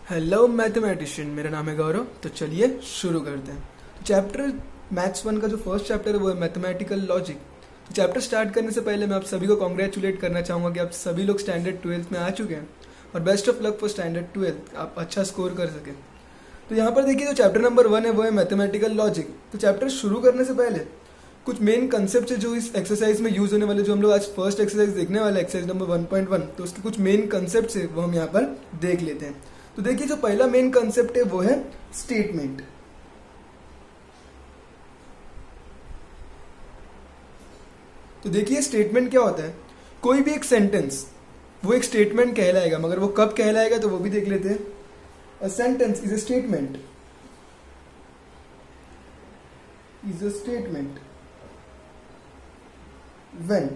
Hello mathematician, मेरा नाम है गौरव। तो चलिए शुरू करते हैं। तो चैप्टर मैथ्स 1 का जो फर्स्ट चैप्टर है वो है मैथमेटिकल लॉजिक। तो चैप्टर स्टार्ट करने से पहले मैं आप सभी को कॉन्ग्रेचुलेट करना चाहूँगा कि आप सभी लोग स्टैंडर्ड 12th में आ चुके हैं और best of luck for standard 12th, आप अच्छा स्कोर कर सकें। तो यहाँ पर देखिए, जो चैप्टर नंबर 1 है वो है मैथमेटिकल लॉजिक। तो चैप्टर शुरू करने से पहले कुछ मेन कंसेप्ट है जो इस एक्सरसाइज में यूज होने वाले, जो हम लोग आज फर्स्ट एक्सरसाइज देखने वाले एक्सरसाइज नंबर 1.1, तो उसके कुछ मेन कंसेप्ट है वो हम यहाँ पर देख लेते हैं। तो देखिए, जो पहला मेन कंसेप्ट है वो है स्टेटमेंट। तो देखिए, स्टेटमेंट क्या होता है। कोई भी एक सेंटेंस वो एक स्टेटमेंट कहलाएगा, मगर वो कब कहलाएगा तो वो भी देख लेते हैं। A sentence is a statement, when,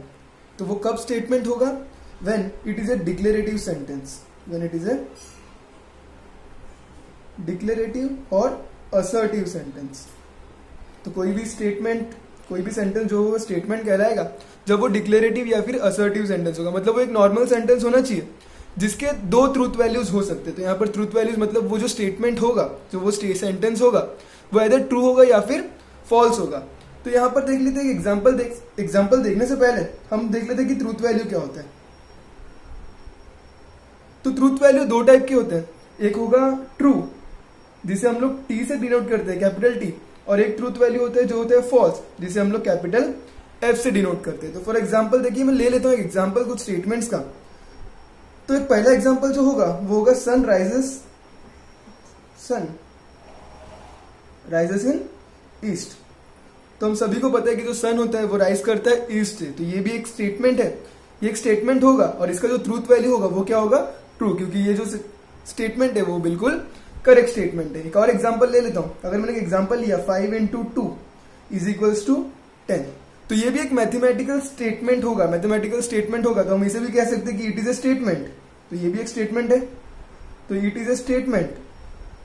तो वो कब स्टेटमेंट होगा, when it is a declarative sentence, when it is a declarative और असर्टिव सेंटेंस। तो कोई भी स्टेटमेंट, कोई भी सेंटेंस जो होगा स्टेटमेंट कहलाएगा जब वो डिक्लेरेटिव या फिर असर्टिव सेंटेंस होगा। मतलब वो एक नॉर्मल सेंटेंस होना चाहिए जिसके दो ट्रूथ वैल्यूज हो सकते हैं। तो यहाँ पर ट्रूथ वैल्यूज मतलब वो जो स्टेटमेंट होगा, जो वो सेंटेंस होगा, वो इधर ट्रू होगा या फिर फॉल्स होगा। तो यहाँ पर देख लेते हैं एग्जाम्पल देखने से पहले हम देख लेते हैं कि ट्रूथ वैल्यू क्या होता है। तो ट्रूथ वैल्यू दो टाइप के होते हैं। एक होगा ट्रू, जिसे हम लोग टी से डिनोट करते हैं, कैपिटल टी, और एक ट्रूथ वैल्यू होता है जो होता है फॉल्स, जिसे हम लोग कैपिटल एफ से डिनोट करते हैं। तो फॉर एग्जांपल देखिए, मैं ले लेता हूं एक एग्जांपल कुछ स्टेटमेंट्स का। तो एक पहला एग्जांपल जो होगा वो होगा सन राइजेस इन ईस्ट। तो हम सभी को पता है कि जो सन होता है वो राइज करता है ईस्ट से। तो ये भी एक स्टेटमेंट है, ये एक स्टेटमेंट होगा और इसका जो ट्रूथ वैल्यू होगा वो क्या होगा, ट्रू, क्योंकि ये जो स्टेटमेंट है वो बिल्कुल करेक्ट स्टेटमेंट है। एक और एग्जांपल ले लेता हूं। अगर मैंने एक एग्जांपल लिया 5 × 2 = 10, तो ये भी एक मैथमेटिकल स्टेटमेंट होगा। तो हम इसे भी कह सकते हैं कि इट इज ए स्टेटमेंट। तो ये भी एक स्टेटमेंट है, तो इट इज ए स्टेटमेंट।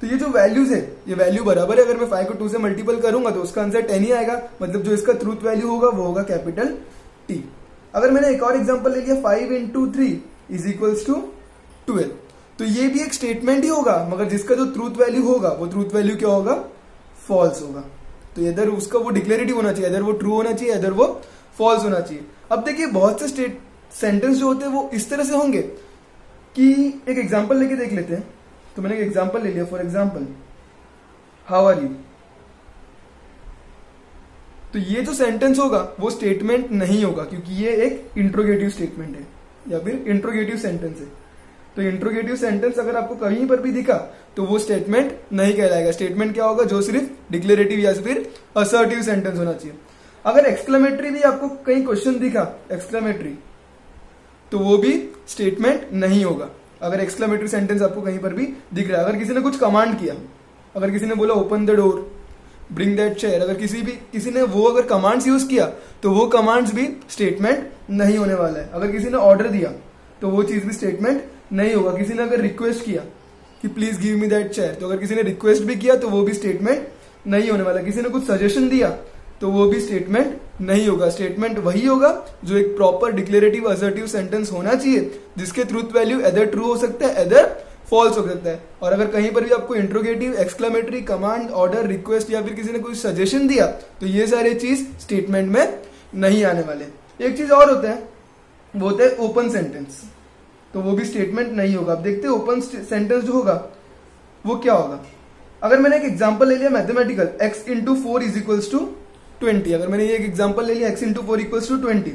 तो ये जो वैल्यूज है, ये वैल्यू बराबर है। अगर मैं 5 को 2 से मल्टीपल करूंगा तो उसका आंसर 10 ही आएगा। मतलब जो इसका ट्रूथ वैल्यू होगा वो होगा कैपिटल टी। अगर मैंने एक और एग्जांपल ले लिया 5 × 3 = 12, तो ये भी एक स्टेटमेंट ही होगा, मगर जिसका जो ट्रूथ वैल्यू होगा वो ट्रूथ वैल्यू क्या होगा, फॉल्स होगा। तो इधर उसका वो डिक्लेरेटिव होना चाहिए, इधर वो ट्रू होना चाहिए, इधर वो फॉल्स होना चाहिए। अब देखिए, बहुत से सेंटेंस जो होते हैं वो इस तरह से होंगे कि एक एग्जांपल लेके देख लेते हैं। तो मैंने एक एग्जांपल ले लिया, for example how are you. तो ये जो सेंटेंस होगा वो स्टेटमेंट नहीं होगा, क्योंकि ये एक इंट्रोगेटिव स्टेटमेंट है या फिर इंट्रोगेटिव सेंटेंस है। तो इंट्रोगेटिव सेंटेंस अगर आपको कहीं पर भी दिखा तो वो स्टेटमेंट नहीं कहलाएगा। स्टेटमेंट क्या होगा, जो सिर्फ डिक्लेरेटिव या फिर असर्टिव सेंटेंस होना चाहिए। अगर एक्सक्लेमेटरी भी आपको कहीं क्वेश्चन दिखा, एक्सक्लेमेटरी, तो वो भी स्टेटमेंट नहीं होगा। अगर एक्सक्लेमेटरी सेंटेंस आपको कहीं पर भी दिख रहा है, अगर किसी ने कुछ कमांड किया, अगर किसी ने बोला open the door, bring that chair, अगर किसी ने वो अगर कमांड्स यूज किया तो वो कमांड्स भी स्टेटमेंट नहीं होने वाला है। अगर किसी ने ऑर्डर दिया तो वो चीज भी स्टेटमेंट नहीं होगा। किसी ने अगर रिक्वेस्ट किया कि please give me that chair, तो अगर किसी ने रिक्वेस्ट भी किया तो वो भी स्टेटमेंट नहीं होने वाला। किसी ने कुछ सजेशन दिया तो वो भी स्टेटमेंट नहीं होगा। स्टेटमेंट वही होगा जो एक प्रॉपर डिक्लेरेटिव असर्टिव सेंटेंस होना चाहिए, जिसके ट्रूथ वैल्यू इधर ट्रू हो सकता है, इधर फॉल्स हो सकता है। और अगर कहीं पर भी आपको interrogative, exclamatory, command, order, request या फिर किसी ने कुछ सजेशन दिया तो ये सारे चीज स्टेटमेंट में नहीं आने वाले। एक चीज और होता है, वो होता है ओपन सेंटेंस। तो वो भी स्टेटमेंट नहीं होगा। अब देखते हैं ओपन सेंटेंस जो होगा वो क्या होगा। अगर मैंने एक एग्जांपल ले लिया मैथमेटिकल, x × 4 = 20। अगर मैंने ये एक एग्जांपल ले लिया x × 4 = 20,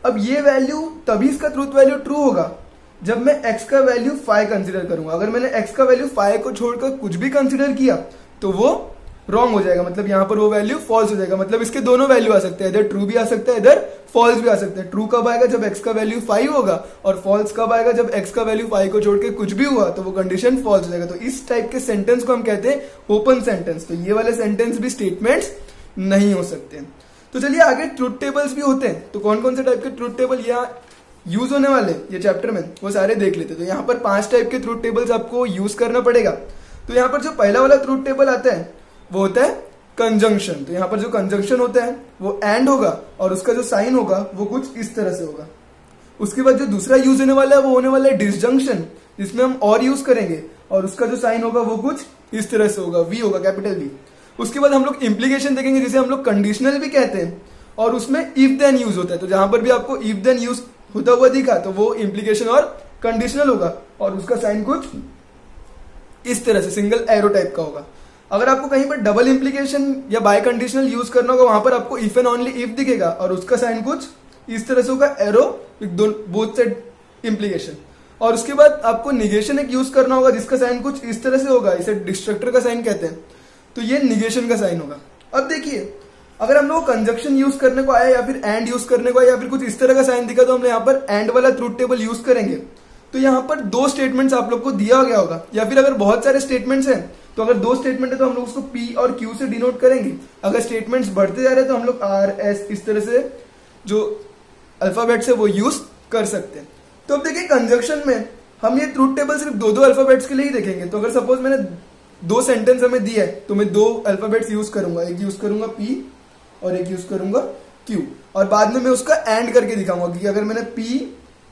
अब ये वैल्यू तभी इसका ट्रूथ वैल्यू ट्रू होगा जब मैं x का वैल्यू 5 कंसिडर करूंगा। अगर मैंने x का वैल्यू 5 को छोड़कर कुछ भी कंसिडर किया तो वो रॉन्ग हो जाएगा। मतलब यहां पर वो वैल्यू फॉल्स हो जाएगा। मतलब इसके दोनों वैल्यू आ सकते हैं, इधर ट्रू भी आ सकता है, इधर फॉल्स भी आ सकता है। ट्रू कब आएगा, जब x का वैल्यू 5 होगा, और फॉल्स कब आएगा, जब x का वैल्यू 5 को छोड़ के कुछ भी हुआ तो वो कंडीशन फॉल्स हो जाएगा। तो इस टाइप के सेंटेंस को हम कहते हैं ओपन सेंटेंस। तो ये वाले सेंटेंस भी स्टेटमेंट्स नहीं हो सकते। तो चलिए आगे ट्रूथ टेबल्स भी होते हैं। तो कौन कौन से टाइप के ट्रूथ टेबल यहाँ यूज होने वाले ये चैप्टर में, वो सारे देख लेते हैं। तो यहाँ पर 5 टाइप के ट्रूथ टेबल्स आपको यूज करना पड़ेगा। तो यहाँ पर जो पहला वाला ट्रूथ टेबल आता है वो होता है कंजंक्शन। तो यहाँ पर जो कंजंक्शन होता है वो एंड होगा और उसका जो साइन होगा वो कुछ इस तरह से होगा। उसके बाद जो दूसरा यूज होने वाला है वो होने वाला है डिसजंक्शन, जिसमें हम और यूज करेंगे और उसका जो साइन होगा वो कुछ इस तरह से होगा, वी होगा, कैपिटल वी। उसके बाद हम लोग इम्प्लीकेशन देखेंगे जिसे हम लोग कंडीशनल भी कहते हैं, और उसमें इफ देन यूज होता है। तो जहां पर भी आपको इफ देन यूज होता हुआ दिखा तो वो इम्प्लीकेशन और कंडीशनल होगा, और उसका साइन कुछ इस तरह से सिंगल एरो टाइप का होगा। अगर आपको कहीं पर डबल इम्प्लीकेशन या बाय कंडीशनल यूज करना होगा, वहां पर आपको इफ एंड ओनली इफ दिखेगा, और उसका साइन कुछ इस तरह से होगा, एरो बोथ साइड इम्प्लीकेशन। और उसके बाद आपको निगेशन एक यूज करना होगा जिसका साइन कुछ इस तरह से होगा, इसे डिस्ट्रक्टर का साइन कहते हैं, तो ये निगेशन का साइन होगा। अब देखिए, अगर हम लोग कंजक्शन यूज करने को आया या फिर एंड यूज करने को आया या फिर कुछ इस तरह का साइन दिखा, तो हम यहाँ पर एंड वाला ट्रूथ टेबल यूज करेंगे। तो यहाँ पर दो स्टेटमेंट्स आप लोग को दिया गया होगा, या फिर अगर बहुत सारे स्टेटमेंट्स हैं तो अगर दो स्टेटमेंट है तो हम लोग उसको P और Q से डिनोट करेंगे। अगर स्टेटमेंट्स बढ़ते जा रहे हैं तो हम लोग R, S इस तरह से जो अल्फाबेट्स है वो यूज कर सकते हैं। तो अब देखिए, कंजक्शन में हम ये ट्रूथ टेबल सिर्फ दो अल्फाबेट्स के लिए ही देखेंगे। तो अगर सपोज मैंने दो सेंटेंस हमें दिया है तो मैं दो अल्फाबेट्स यूज करूंगा, एक यूज करूंगा P और एक यूज करूंगा Q, और बाद में मैं उसका एंड करके दिखाऊंगा कि अगर मैंने P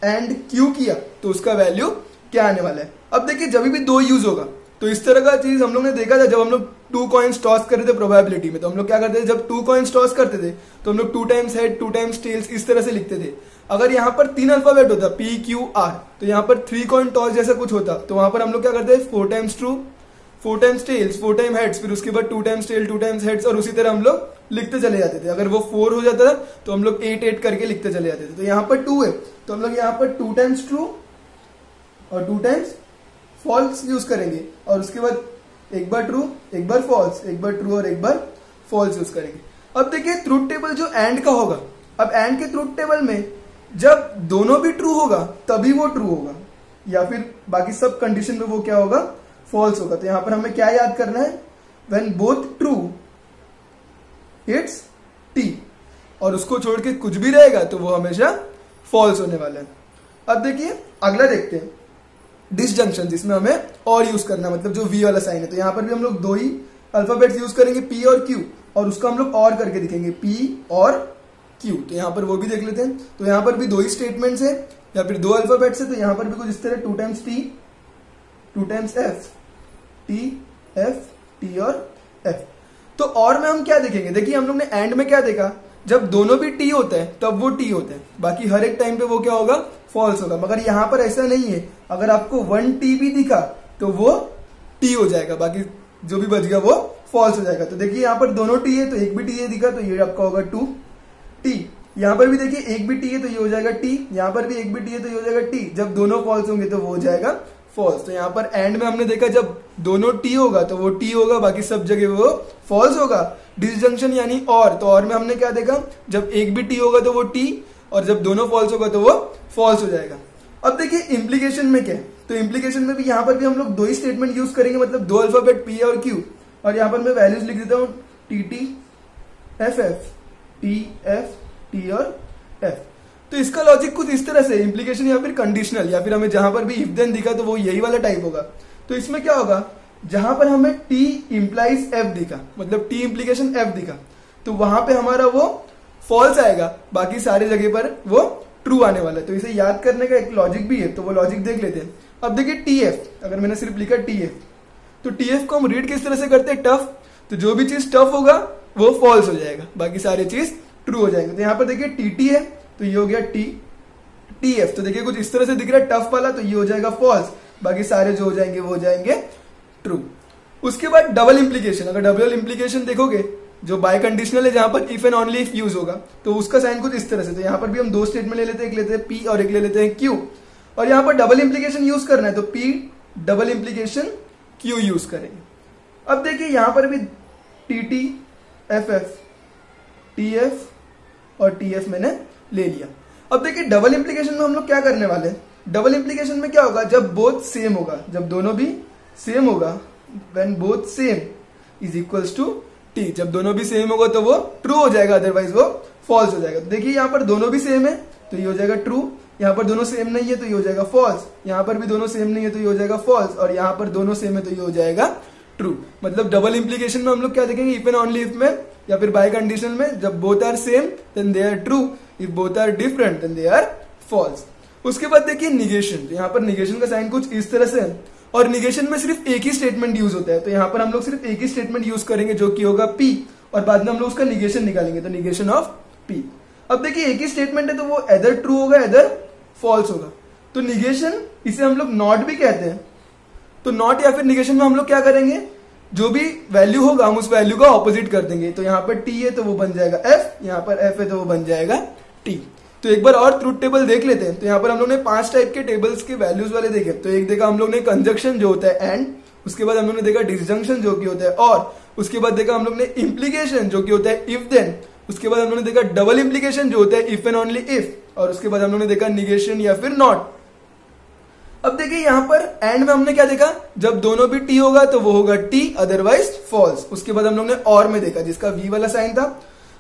एंड Q किया तो उसका वैल्यू क्या आने वाला है। अब देखिए, जब भी दो यूज होगा तो इस तरह का चीज हम लोग ने देखा था जब हम लोग 2 कॉइन्स टॉस कर रहे थे प्रोबेबिलिटी में। तो हम लोग क्या करते थे, जब 2 कॉइन्स टॉस करते थे तो हम लोग 2 टाइम्स हेड 2 टाइम्स टेल्स इस तरह से लिखते थे। अगर यहाँ पर 3 अल्फाबेट होता P, Q, R, तो यहाँ पर 3 कॉइन टॉस जैसा कुछ होता, तो वहां पर हम लोग क्या करते थे, 4 times true, 4 times tails, 4 time heads, फिर उसके बाद 2 टाइम्स टेल, 2 टाइम्स हेड्स, और उसी तरह हम लोग लिखते चले जाते थे। अगर वो 4 हो जाता था तो हम लोग 8 8 करके लिखते चले जाते थे। तो यहाँ पर 2 है तो हम लोग यहाँ पर 2 टाइम्स ट्रू और 2 टाइम्स फॉल्स यूज करेंगे, और उसके बाद एक बार ट्रू, एक बार फॉल्स, एक बार ट्रू और एक बार फॉल्स यूज करेंगे। अब देखिए, ट्रूथ टेबल जो एंड का होगा, अब एंड के ट्रूथ टेबल में जब दोनों भी ट्रू होगा तभी वो ट्रू होगा, या फिर बाकी सब कंडीशन में वो क्या होगा, फॉल्स होगा। तो यहां पर हमें क्या याद करना है, when both true it's T, और उसको छोड़ के कुछ भी रहेगा तो वो हमेशा फॉल्स होने वाला है। अब देखिए, अगला देखते हैं डिसजंक्शन, जिसमें हमें और यूज करना है, मतलब जो V वाला साइन है। तो यहां पर भी हम लोग दो ही अल्फाबेट्स यूज करेंगे, P और Q, और उसका हम लोग और करके दिखेंगे, P और Q। तो यहां पर वो भी देख लेते हैं। तो यहां पर भी दो ही स्टेटमेंट्स है या फिर दो अल्फाबेट्स है, तो यहां पर भी कुछ इस तरह 2 times T, 2 times F, T, F, T और F। तो और में हम क्या देखेंगे, देखिए हम लोग ने एंड में क्या देखा, जब दोनों भी T होता है तब वो T होता है, बाकी हर एक टाइम पे वो क्या होगा, फॉल्स होगा। मगर यहां पर ऐसा नहीं है, अगर आपको 1T भी दिखा तो वो T हो जाएगा, बाकी जो भी बच गया वो फॉल्स हो जाएगा। तो देखिए, यहाँ पर दोनों T है तो एक भी T है दिखा तो ये आपका होगा 2T। यहाँ पर भी देखिए एक भी T है तो ये हो जाएगा T, यहाँ पर भी एक भी T है तो ये हो जाएगा T। जब दोनों फॉल्स होंगे तो वो हो जाएगा फॉल्स। तो यहाँ पर एंड में हमने देखा जब दोनों T होगा तो वो T होगा, बाकी सब जगह वो फॉल्स होगा। डिसजंक्शन यानी और, तो और में हमने क्या देखा, जब एक भी T होगा तो वो T, और जब दोनों फॉल्स होगा तो वो फॉल्स हो जाएगा। अब देखिए इम्प्लीकेशन में क्या है, तो इम्प्लीकेशन में भी यहाँ पर भी हम लोग दो ही स्टेटमेंट यूज करेंगे, मतलब दो अल्फाबेट P और Q, और यहाँ पर मैं वैल्यूज लिख देता हूँ TT, FF, TF, T और F। तो इसका लॉजिक कुछ इस तरह से, इम्प्लीकेशन या फिर कंडीशनल, या फिर हमें जहां पर भी इफ देन दिखा तो वो यही वाला टाइप होगा। तो इसमें क्या होगा, जहां पर हमें T इंप्लाइज F दिखा, मतलब T इम्प्लीकेशन F दिखा, तो वहां पे हमारा वो फॉल्स आएगा, बाकी सारे जगह पर वो ट्रू आने वाला है। तो इसे याद करने का एक लॉजिक भी है, तो वो लॉजिक देख लेते हैं। अब देखिए TF, अगर मैंने सिर्फ लिखा TF, तो TF को हम रीड किस तरह से करते हैं, टफ। तो जो भी चीज टफ होगा वो फॉल्स हो जाएगा, बाकी सारी चीज ट्रू हो जाएंगे। तो यहाँ पर देखिए TT है तो ये हो गया TF, तो देखिए कुछ इस तरह से दिख रहा है टफ वाला, तो ये हो जाएगा फॉल्स, बाकी सारे जो हो जाएंगे वो हो जाएंगे ट्रू। उसके बाद डबल इंप्लीकेशन, अगर डबल इंप्लीकेशन देखोगे जो बाय कंडीशनल है, जहां पर if and only if use होगा, तो उसका साइन कुछ इस तरह से। तो यहाँ पर भी हम दो स्टेटमेंट ले लेते हैं, एक लेते हैं P और एक ले लेते हैं Q, और यहाँ पर डबल इंप्लीकेशन यूज करना है तो P double implication Q use करेंगे। अब देखिए यहाँ पर भी TT, FF, TF और TF मैंने ले लिया। अब देखिए डबल इंप्लीकेशन में हम लोग क्या करने वाले हैं, डबल इंप्लीकेशन में क्या होगा, जब बोथ सेम होगा, जब दोनों भी सेम होगा, when both same is equals to T, जब दोनों भी सेम होगा तो वो ट्रू हो जाएगा, अदरवाइज वो फॉल्स हो जाएगा। तो देखिए यहाँ पर दोनों भी सेम है तो ये हो जाएगा ट्रू, यहाँ पर दोनों सेम नहीं है तो ये हो जाएगा फॉल्स, यहाँ पर भी दोनों सेम नहीं है तो ये हो जाएगा फॉल्स, और यहाँ पर दोनों सेम है तो ये हो जाएगा ट्रू। मतलब डबल इंप्लीकेशन में हम लोग क्या देखेंगे, इफ एंड ओनली इफ में या फिर बाय कंडीशन में, जब both are same then they are true, if both are different then they are false. उसके बाद देखिए निगेशन, तो यहाँ पर निगेशन का साइन कुछ इस तरह से है, और निगेशन में सिर्फ एक ही स्टेटमेंट यूज होता है, तो यहाँ पर हम लोग सिर्फ एक ही स्टेटमेंट यूज करेंगे जो कि होगा P, और बाद में हम लोग उसका निगेशन निकालेंगे, तो निगेशन ऑफ P। अब देखिए एक ही स्टेटमेंट है तो वो एदर ट्रू होगा एदर फॉल्स होगा, तो निगेशन इसे हम लोग नॉट भी कहते हैं। तो नॉट या फिर निगेशन में हम लोग क्या करेंगे, जो भी वैल्यू होगा हम उस वैल्यू का ऑपोजिट कर देंगे। तो यहाँ पर T है तो वो बन जाएगा F, यहाँ पर F है तो वो बन जाएगा T। तो एक बार और ट्रूथ टेबल देख लेते हैं। तो यहाँ पर हम लोग ने 5 टाइप के टेबल्स के वैल्यूज वाले देखे। तो एक देखा हम लोग ने कंजक्शन जो होता है एंड, उसके बाद हम लोग ने देखा डिसजंक्शन जो कि होता है और, उसके बाद देखा हम लोग ने इम्प्लीकेशन जो कि होता है इफ देन, उसके बाद हम लोग ने देखा डबल इम्प्लीकेशन जो होता है इफ एंड ओनली इफ, और उसके बाद हम लोग ने देखा निगेशन या फिर नॉट। अब देखिए यहाँ पर एंड में हमने क्या देखा, जब दोनों भी T होगा तो वो होगा T अदरवाइज फॉल्स। उसके बाद हम लोग ने और में देखा जिसका V वाला साइन था,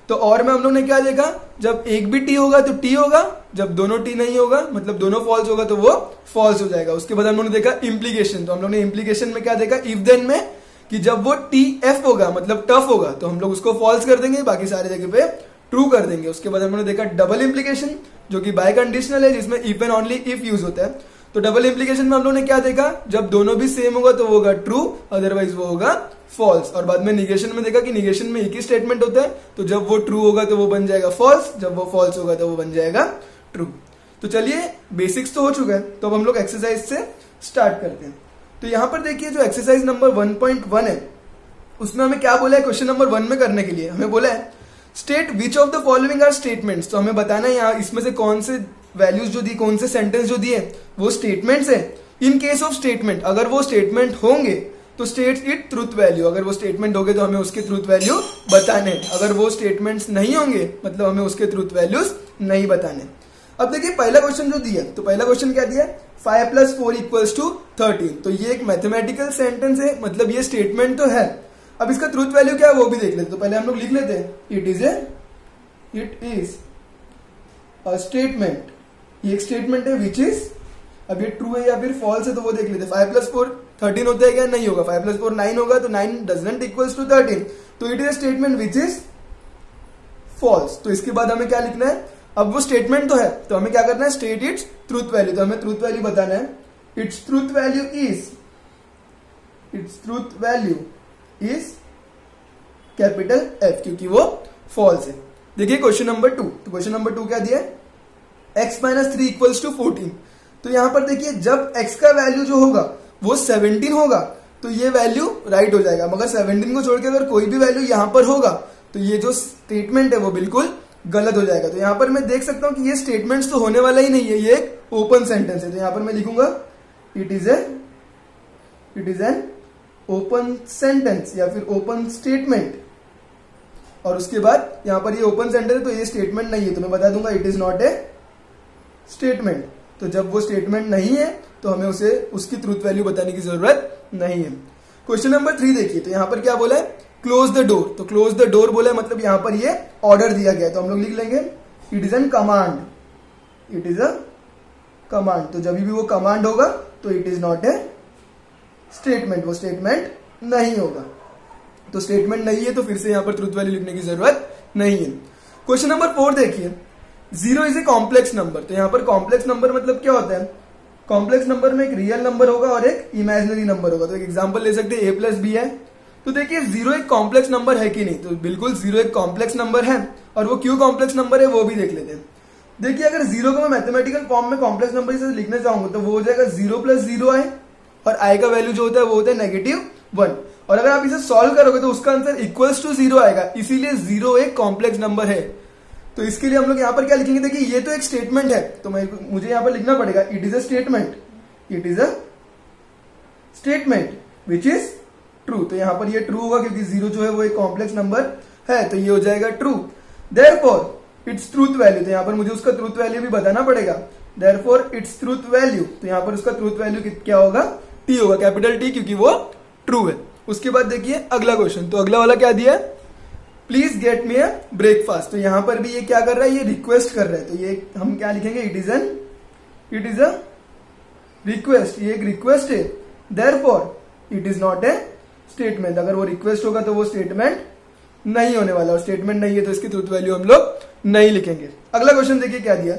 तो और में हम लोग ने क्या देखा, जब एक भी T होगा तो T होगा, जब दोनों T नहीं होगा मतलब दोनों फॉल्स होगा तो वो फॉल्स हो जाएगा। उसके बाद हम लोग ने देखा इम्प्लीकेशन, तो हम लोग ने इम्प्लीकेशन में क्या देखा, इफ देन में कि जब वो TF होगा मतलब टफ होगा तो हम लोग उसको फॉल्स कर देंगे, बाकी सारी जगह पे ट्रू कर देंगे। उसके बाद हम लोग ने देखा डबल इम्प्लीकेशन जो कि बाय कंडीशनल है, जिसमें if and only if use होता है। तो डबल इम्प्लीकेशन में हम लोग ने क्या देखा, जब दोनों भी सेम होगा तो वो होगा ट्रू अदरवाइज वो होगा फॉल्स। और बाद में निगेशन में देखा कि निगेशन में एक ही स्टेटमेंट होता है, तो जब वो ट्रू होगा तो वो बन जाएगा फॉल्स, जब वो फॉल्स होगा तो वो बन जाएगा ट्रू। तो चलिए बेसिक्स तो हो चुका है, तो अब हम लोग एक्सरसाइज से स्टार्ट करते हैं। तो यहां पर देखिए जो एक्सरसाइज नंबर 1.1 है उसमें हमें क्या बोला है, क्वेश्चन नंबर 1 में करने के लिए हमें बोला है state which of the following are statements. तो हमें बताना है यहाँ इसमें से कौन से वैल्यूज जो दी, कौन से सेंटेंस जो दिए वो स्टेटमेंट्स है। इन केस ऑफ स्टेटमेंट, अगर वो स्टेटमेंट होंगे तो स्टेट्स इट ट्रूथ वैल्यू, अगर वो स्टेटमेंट होंगे तो हमें उसके ट्रूथ वैल्यू बताने, अगर वो स्टेटमेंट्स नहीं होंगे मतलब हमें उसके ट्रूथ वैल्यूज नहीं बताने। अब देखिए पहला क्वेश्चन जो दिया, तो पहला क्वेश्चन क्या दिया, 5 + 4 = 13। तो ये एक मैथमेटिकल सेंटेंस है, मतलब ये स्टेटमेंट तो है। अब इसका ट्रूथ वैल्यू क्या है वो भी देख लेते। तो पहले हम लोग लिख लेते हैं इट इज अ स्टेटमेंट, ये एक स्टेटमेंट है विच इज, अब ये ट्रू है या फिर फॉल्स है तो वो देख लेते हैं। 5 + 4 13 होता है क्या, नहीं होगा। 5 + 4 9 होगा, तो 9 डजंट इक्वल्स टू 13, तो it is a statement which is false. तो इसके बाद हमें क्या लिखना है, अब वो स्टेटमेंट तो है तो हमें क्या करना है, स्टेट इट्स ट्रूथ वैल्यू। तो हमें ट्रूथ वैल्यू बताना है, it's truth value is capital F, क्योंकि वो फॉल्स है। देखिए क्वेश्चन नंबर 2, तो क्वेश्चन नंबर 2 क्या दिया है, x - 3 = 14। तो यहां पर देखिए जब x का वैल्यू जो होगा वो 17 होगा तो ये वैल्यू राइट हो जाएगा, मगर 17 को छोड़ के अगर कोई भी वैल्यू यहां पर होगा तो ये जो स्टेटमेंट है वो बिल्कुल गलत हो जाएगा। तो यहां पर मैं देख सकता हूं कि ये स्टेटमेंट्स तो होने वाला ही नहीं है, ये एक ओपन सेंटेंस है। तो यहां पर मैं लिखूंगा it is an open sentence या फिर ओपन स्टेटमेंट, और उसके बाद यहां पर ये ओपन सेंटेंस है तो ये स्टेटमेंट नहीं है, तो मैं बता दूंगा it is not a statement. तो जब वो स्टेटमेंट नहीं है तो हमें उसे उसकी ट्रूथ वैल्यू बताने की जरूरत नहीं है। क्वेश्चन नंबर 3 देखिए, तो यहां पर क्या बोला है, क्लोज द डोर। तो क्लोज द डोर बोला है मतलब यहां पर ये ऑर्डर दिया गया है, तो हम लोग लिख लेंगे it is an command, it is a command. तो जब भी वो कमांड होगा तो it is not a statement, वो स्टेटमेंट नहीं होगा। तो स्टेटमेंट नहीं है तो फिर से यहां पर ट्रूथ वैल्यू लिखने की जरूरत नहीं है। क्वेश्चन नंबर 4 देखिए, 0 इज ए कॉम्प्लेक्स नंबर। तो यहां पर कॉम्प्लेक्स नंबर मतलब क्या होता है, कॉम्प्लेक्स नंबर में एक रियल नंबर होगा और एक इमेजिनरी नंबर होगा। तो एक एग्जांपल ले सकते हैं a + b है। तो देखिए 0 एक कॉम्प्लेक्स नंबर है कि नहीं, तो बिल्कुल 0 एक कॉम्प्लेक्स नंबर है, और वो क्यों कॉम्प्लेक्स नंबर है वो भी देख लेते हैं। देखिए अगर 0 को मैं मैथमेटिकल फॉर्म में कॉम्प्लेक्स नंबर से लिखना चाहूंगा तो वो हो जाएगा 0 + 0 i, और i का वैल्यू जो होता है वो होता है -1। और अगर आप इसे सॉल्व करोगे तो उसका आंसर =0 आएगा, इसीलिए 0 एक कॉम्प्लेक्स नंबर है। तो इसके लिए हम लोग यहां पर क्या लिखेंगे, देखिए ये तो एक स्टेटमेंट है तो मुझे यहां पर लिखना पड़ेगा it is a statement, it is a statement which is true. तो यहां पर ये ट्रू होगा क्योंकि 0 जो है वो एक कॉम्प्लेक्स नंबर है, तो ये हो जाएगा true. Therefore it's truth value, तो यहां पर मुझे उसका ट्रूथ वैल्यू भी बताना पड़ेगा। देयरफॉर इट्स ट्रूथ वैल्यू, तो यहां पर उसका ट्रूथ वैल्यू क्या होगा, T होगा, कैपिटल T, क्योंकि वो ट्रू है। उसके बाद देखिए अगला क्वेश्चन, तो अगला वाला क्या दिया है, please get me a breakfast. तो यहां पर भी ये क्या कर रहा है, ये रिक्वेस्ट कर रहा है। तो ये हम क्या लिखेंगे, इट इज अ रिक्वेस्ट, ये एक रिक्वेस्ट है। Therefore it is not a statement, अगर वो रिक्वेस्ट होगा तो वो स्टेटमेंट नहीं होने वाला, और स्टेटमेंट नहीं है तो इसकी ट्रूथ वैल्यू हम लोग नहीं लिखेंगे। अगला क्वेश्चन देखिए क्या दिया,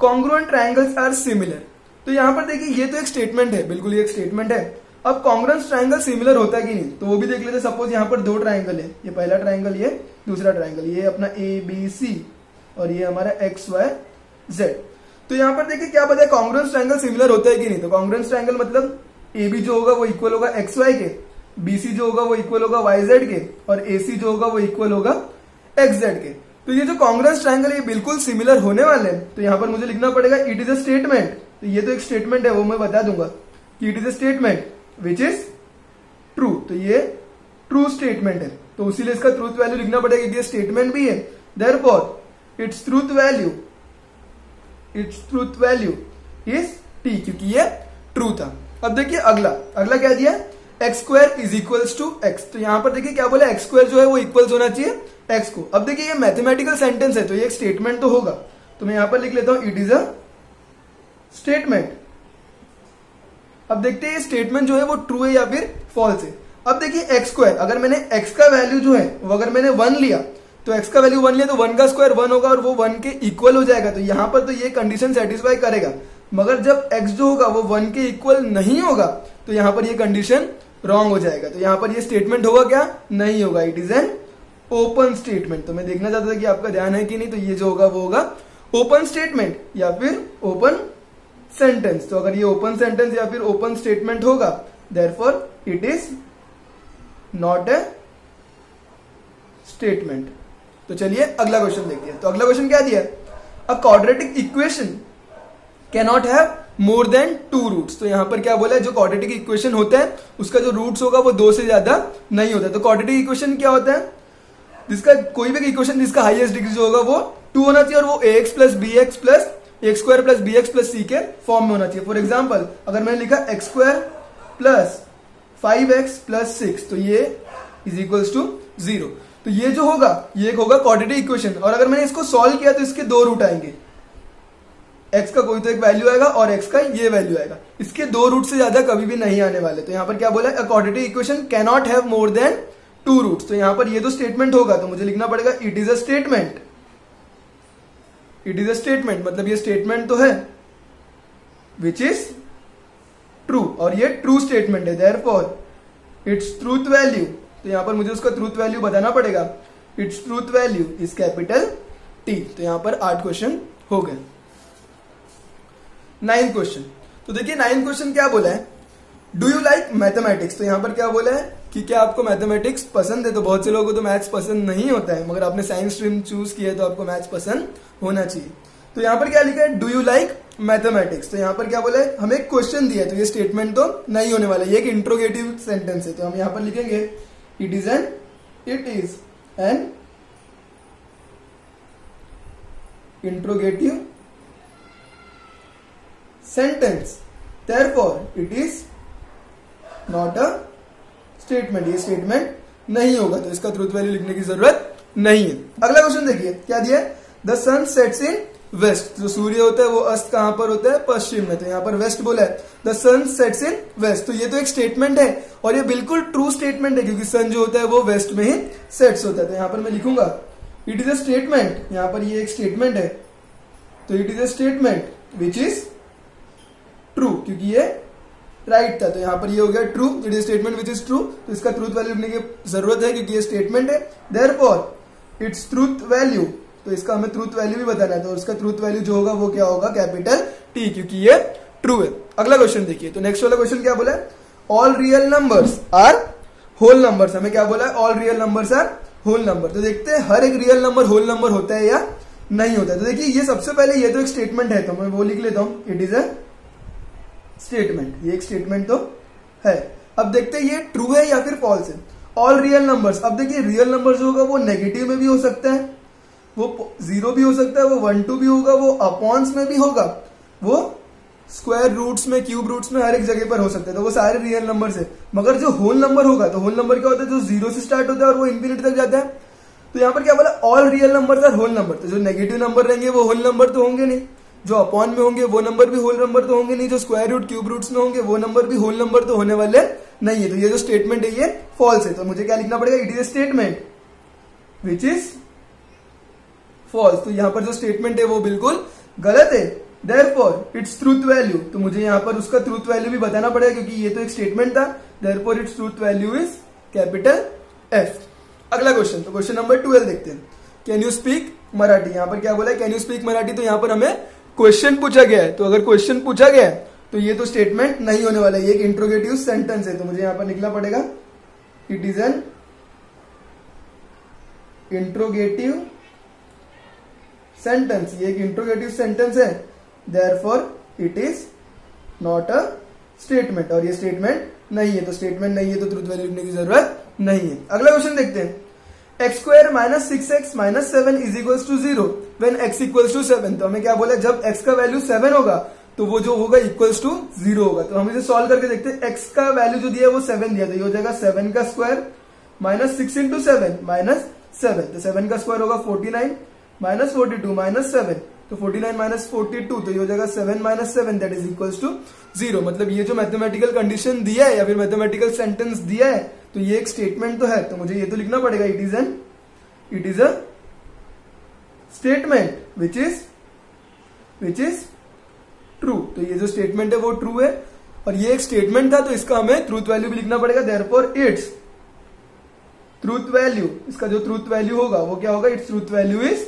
कॉन्ग्रुएंट ट्रायंगल्स आर सिमिलर। तो यहां पर देखिए ये तो एक स्टेटमेंट है, बिल्कुल ये एक स्टेटमेंट है। अब कॉन्ग्रुएंस ट्रायंगल सिमिलर होता है कि नहीं, तो वो भी देख लेते। सपोज यहाँ पर दो ट्रायंगल है, ये पहला ट्रायंगल, ये दूसरा ट्रायंगल, ये अपना ABC और ये हमारा XYZ। तो यहाँ पर देखिए क्या पता है कॉन्ग्रुएंस ट्रायंगल सिमिलर होता है कि नहीं। तो कॉन्ग्रुएंस ट्रायंगल मतलब AB जो होगा वो इक्वल होगा XY के, BC जो होगा वो इक्वल होगा YZ के, और AC जो होगा वो इक्वल होगा XZ के। तो ये जो कॉन्ग्रुएंस ट्रायंगल ये बिल्कुल सिमिलर होने वाले हैं। तो यहाँ पर मुझे लिखना पड़ेगा इट इज अ स्टेटमेंट। तो ये तो एक स्टेटमेंट है, वो मैं बता दूंगा कि it is a statement which is true. तो ये ट्रू स्टेटमेंट है, तो उसीलिए इसका ट्रूथ वैल्यू लिखना पड़ेगा क्योंकि ये स्टेटमेंट भी है। Therefore it's truth value is T, क्योंकि ये ट्रू था। अब देखिए अगला क्या दिया, x² is equals to x। तो यहां पर देखिए क्या बोला, x² जो है वो इक्वल्स होना चाहिए x को। अब देखिए ये मैथमेटिकल सेंटेंस है तो ये एक स्टेटमेंट तो होगा, तो मैं यहां पर लिख लेता हूं इट इज अ स्टेटमेंट। अब देखते हैं ये स्टेटमेंट जो है वो ट्रू है या फिर फॉल्स है। अब देखिए x², अगर मैंने x का वैल्यू जो है वो अगर मैंने 1 लिया, तो x का वैल्यू 1 लिया तो 1 का स्क्वायर 1 होगा और वो 1 के इक्वल हो जाएगा। तो यहां पर तो ये कंडीशन सेटिस्फाई करेगा, मगर जब x जो होगा वो 1 के इक्वल नहीं होगा तो यहां पर ये कंडीशन रॉन्ग हो जाएगा। तो यहां पर ये स्टेटमेंट होगा क्या, नहीं होगा, it is an open statement. तो मैं देखना चाहता था कि आपका ध्यान है कि नहीं। तो ये जो होगा वो होगा ओपन स्टेटमेंट या फिर ओपन सेंटेंस। तो अगर ये ओपन सेंटेंस या फिर ओपन स्टेटमेंट होगा, therefore it is not a statement. तो चलिए अगला क्वेश्चन देखते हैं। तो अगला क्वेश्चन क्या दिया, a quadratic equation cannot have more than 2 roots. तो यहां पर क्या बोला है, जो क्वाड्रेटिक इक्वेशन होता है उसका जो रूट्स होगा वो 2 से ज्यादा नहीं होता है। तो क्वाड्रेटिक इक्वेशन क्या होता है, जिसका कोई भी इक्वेशन जिसका हाईएस्ट डिग्री जो होगा वो 2 होना चाहिए और वो ax plus bx plus x² plus bx plus c के फॉर्म में होना चाहिए। फॉर एग्जाम्पल अगर मैंने लिखा x² प्लस 5x प्लस 6, तो ये इज इक्वल्स टू 0। तो ये जो होगा ये एक होगा क्वाड्रेटिक इक्वेशन, और अगर मैंने इसको सॉल्व किया तो इसके 2 रूट आएंगे, x का कोई तो एक वैल्यू आएगा और x का ये वैल्यू आएगा। इसके 2 रूट से ज्यादा कभी भी नहीं आने वाले। तो यहां पर क्या बोला है, a quadratic equation cannot have more than 2 roots. तो यहां पर ये तो स्टेटमेंट होगा, तो मुझे लिखना पड़ेगा it is a statement. It is a statement मतलब ये स्टेटमेंट तो है विच इज ट्रू, और ये ट्रू स्टेटमेंट है। देयरफॉर इट्स ट्रूथ वैल्यू, तो यहां पर मुझे उसका ट्रूथ वैल्यू बताना पड़ेगा। It's truth value is capital T। तो यहां पर 8 क्वेश्चन हो गए। 9th क्वेश्चन, तो देखिए 9th क्वेश्चन क्या बोला है, डू यू लाइक मैथमेटिक्स। तो यहां पर क्या बोला है कि क्या आपको मैथमेटिक्स पसंद है। तो बहुत से लोगों को तो मैथ्स पसंद नहीं होता है, मगर आपने साइंस स्ट्रीम चूज किया है तो आपको मैथ्स पसंद होना चाहिए। तो यहां पर क्या लिखा है, डू यू लाइक मैथमेटिक्स। तो यहां पर क्या बोला है, हमें एक क्वेश्चन दिया है, तो ये स्टेटमेंट तो नहीं होने वाला, ये एक इंट्रोगेटिव सेंटेंस है। तो हम यहां पर लिखेंगे it is an interrogative sentence, therefore it is not a statement. ये स्टेटमेंट नहीं होगा, तो इसका ट्रूथ वैल्यू लिखने की जरूरत नहीं है। अगला क्वेश्चन देखिए क्या दिया है, the sun sets in west. जो सूर्य होता है वो अस्त कहां पर होता है, पश्चिम में। तो यहां पर वेस्ट बोला है, the sun sets in west. तो ये तो एक स्टेटमेंट है और ये बिल्कुल ट्रू स्टेटमेंट है, क्योंकि सन जो होता है वो वेस्ट में ही सेट्स होता है। तो यहां पर मैं लिखूंगा इट इज अ स्टेटमेंट, यहां पर ये एक स्टेटमेंट है, तो it is a statement which is true, क्योंकि ये राइट था। तो यहां पर ये हो गया true, it is statement which is true. तो इसका ट्रूथ वैल्यू लिखने की जरूरत है क्योंकि ये स्टेटमेंट है। देयरफॉर इट्स ट्रूथ वैल्यू, तो इसका हमें ट्रूथ वैल्यू भी बताना है। तो इसका ट्रूथ वैल्यू जो होगा वो क्या होगा, कैपिटल T, क्योंकि ये ट्रू है। अगला क्वेश्चन देखिए, तो नेक्स्ट वाला क्वेश्चन क्या बोला है, all real numbers are whole numbers. हमें क्या बोला है, all real numbers are whole number. तो देखते हैं हर एक रियल नंबर होल नंबर होता है या नहीं होता है। तो देखिए ये सबसे पहले ये तो एक स्टेटमेंट है, तो मैं वो लिख लेता हूं, इट इज अ स्टेटमेंट। ये एक स्टेटमेंट तो है। अब देखते हैं ये ट्रू है या फिर फॉल्स है। ऑल रियल नंबर्स, अब देखिए रियल नंबर जो होगा वो नेगेटिव में भी हो सकता है, वो 0 भी हो सकता है, वो 1 2 भी होगा, वो अपॉन्स में भी होगा, वो स्क्वायर रूट्स में, क्यूब रूट्स में, हर एक जगह पर हो सकता है। तो वो सारे रियल नंबर है। मगर जो होल नंबर होगा, तो होल नंबर क्या होता है, जो 0 से स्टार्ट होता है और वो इंफिनिटी तक जाता है। तो यहां पर क्या बोला, all real number are whole number. तो जो नेगेटिव नंबर रहेंगे वो होल नंबर तो होंगे नहीं, जो अपॉन में होंगे वो नंबर भी होल नंबर तो होंगे नहीं, जो स्क्वायर रूट क्यूब रूट्स में होंगे वो नंबर भी होल नंबर तो होने वाले नहीं है। तो ये जो स्टेटमेंट है ये फॉल्स है। तो मुझे क्या लिखना पड़ेगा, it is a statement which is false. तो यहां पर जो स्टेटमेंट है वो बिल्कुल गलत है, देयरफॉर इट्स ट्रूथ वैल्यू, तो मुझे यहाँ पर उसका ट्रूथ वैल्यू भी बताना पड़ेगा क्योंकि ये तो एक स्टेटमेंट था। Therefore it's truth value is capital F. अगला क्वेश्चन, तो क्वेश्चन नंबर 12 देखते हैं। कैन यू स्पीक मराठी, यहाँ पर क्या बोला है, कैन यू स्पीक मराठी, तो यहाँ पर हमें क्वेश्चन पूछा गया है। तो अगर क्वेश्चन पूछा गया है तो ये तो स्टेटमेंट नहीं होने वाला है, ये एक इंट्रोगेटिव सेंटेंस है, तो मुझे यहाँ पर लिखना पड़ेगा it is an interrogative sentence, ये एक इंट्रोगेटिव सेंटेंस है। Therefore it is not a statement, और ये स्टेटमेंट नहीं है, तो स्टेटमेंट नहीं है तो ट्रूथ वैल्यू लिखने की जरूरत नहीं है। अगला क्वेश्चन देखते हैं। X square minus 6x minus 7 is equals to 0 when x equals to 7, तो हमें क्या बोला, जब x का वैल्यू 7 होगा तो वो जो होगा इक्वल्स टू 0 होगा। तो हम इसे सॉल्व करके देखते हैं। x का वैल्यू जो दिया है वो 7 दिया, तो ये हो जाएगा 7 का स्क्वायर माइनस 6 इंटू 7 माइनस 7, तो 7 का स्क्वायर होगा 49 माइनस 42 माइनस 7, तो 49 माइनस 42, तो ये हो जाएगा 7 minus 7 that is equals to 0। मतलब ये जो मैथमेटिकल कंडीशन दिया है या फिर मैथमेटिकल सेंटेंस दिया है तो ये एक स्टेटमेंट तो है, तो मुझे ये तो लिखना पड़ेगा it is a statement which is true. तो ये जो स्टेटमेंट है वो ट्रू है और ये एक स्टेटमेंट था, तो इसका हमें ट्रूथ वैल्यू भी लिखना पड़ेगा। देयरफॉर इट्स ट्रूथ वैल्यू, इसका जो ट्रूथ वैल्यू होगा वो क्या होगा, its truth value is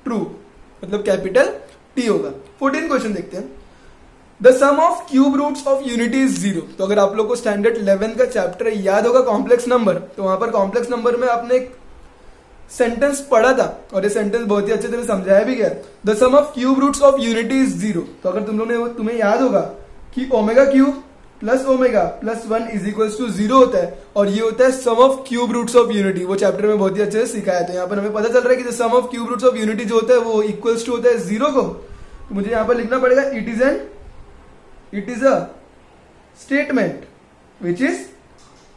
true, मतलब कैपिटल टी होगा। 14 क्वेश्चन देखते हैं। The sum of cube roots of unity is 0। तो अगर आप लोग को स्टैंडर्ड 11 का चैप्टर याद होगा कॉम्प्लेक्स नंबर, तो वहां पर कॉम्प्लेक्स नंबर में आपने एक सेंटेंस पढ़ा था और ये सेंटेंस बहुत ही अच्छे तरह समझाया भी गया। The sum of cube roots of unity is 0। तो अगर तुम्हें याद होगा कि omega cube plus omega plus 1 is equals to 0 होता है और ये होता है sum of cube roots of unity, वो चैप्टर में बहुत ही अच्छे से सिखाया। तो यहाँ पर हमें पता चल रहा है कि sum of cube roots of unity जो होता है वो इक्वल्स टू होता है 0 को। तो मुझे यहाँ पर लिखना पड़ेगा it is a statement which is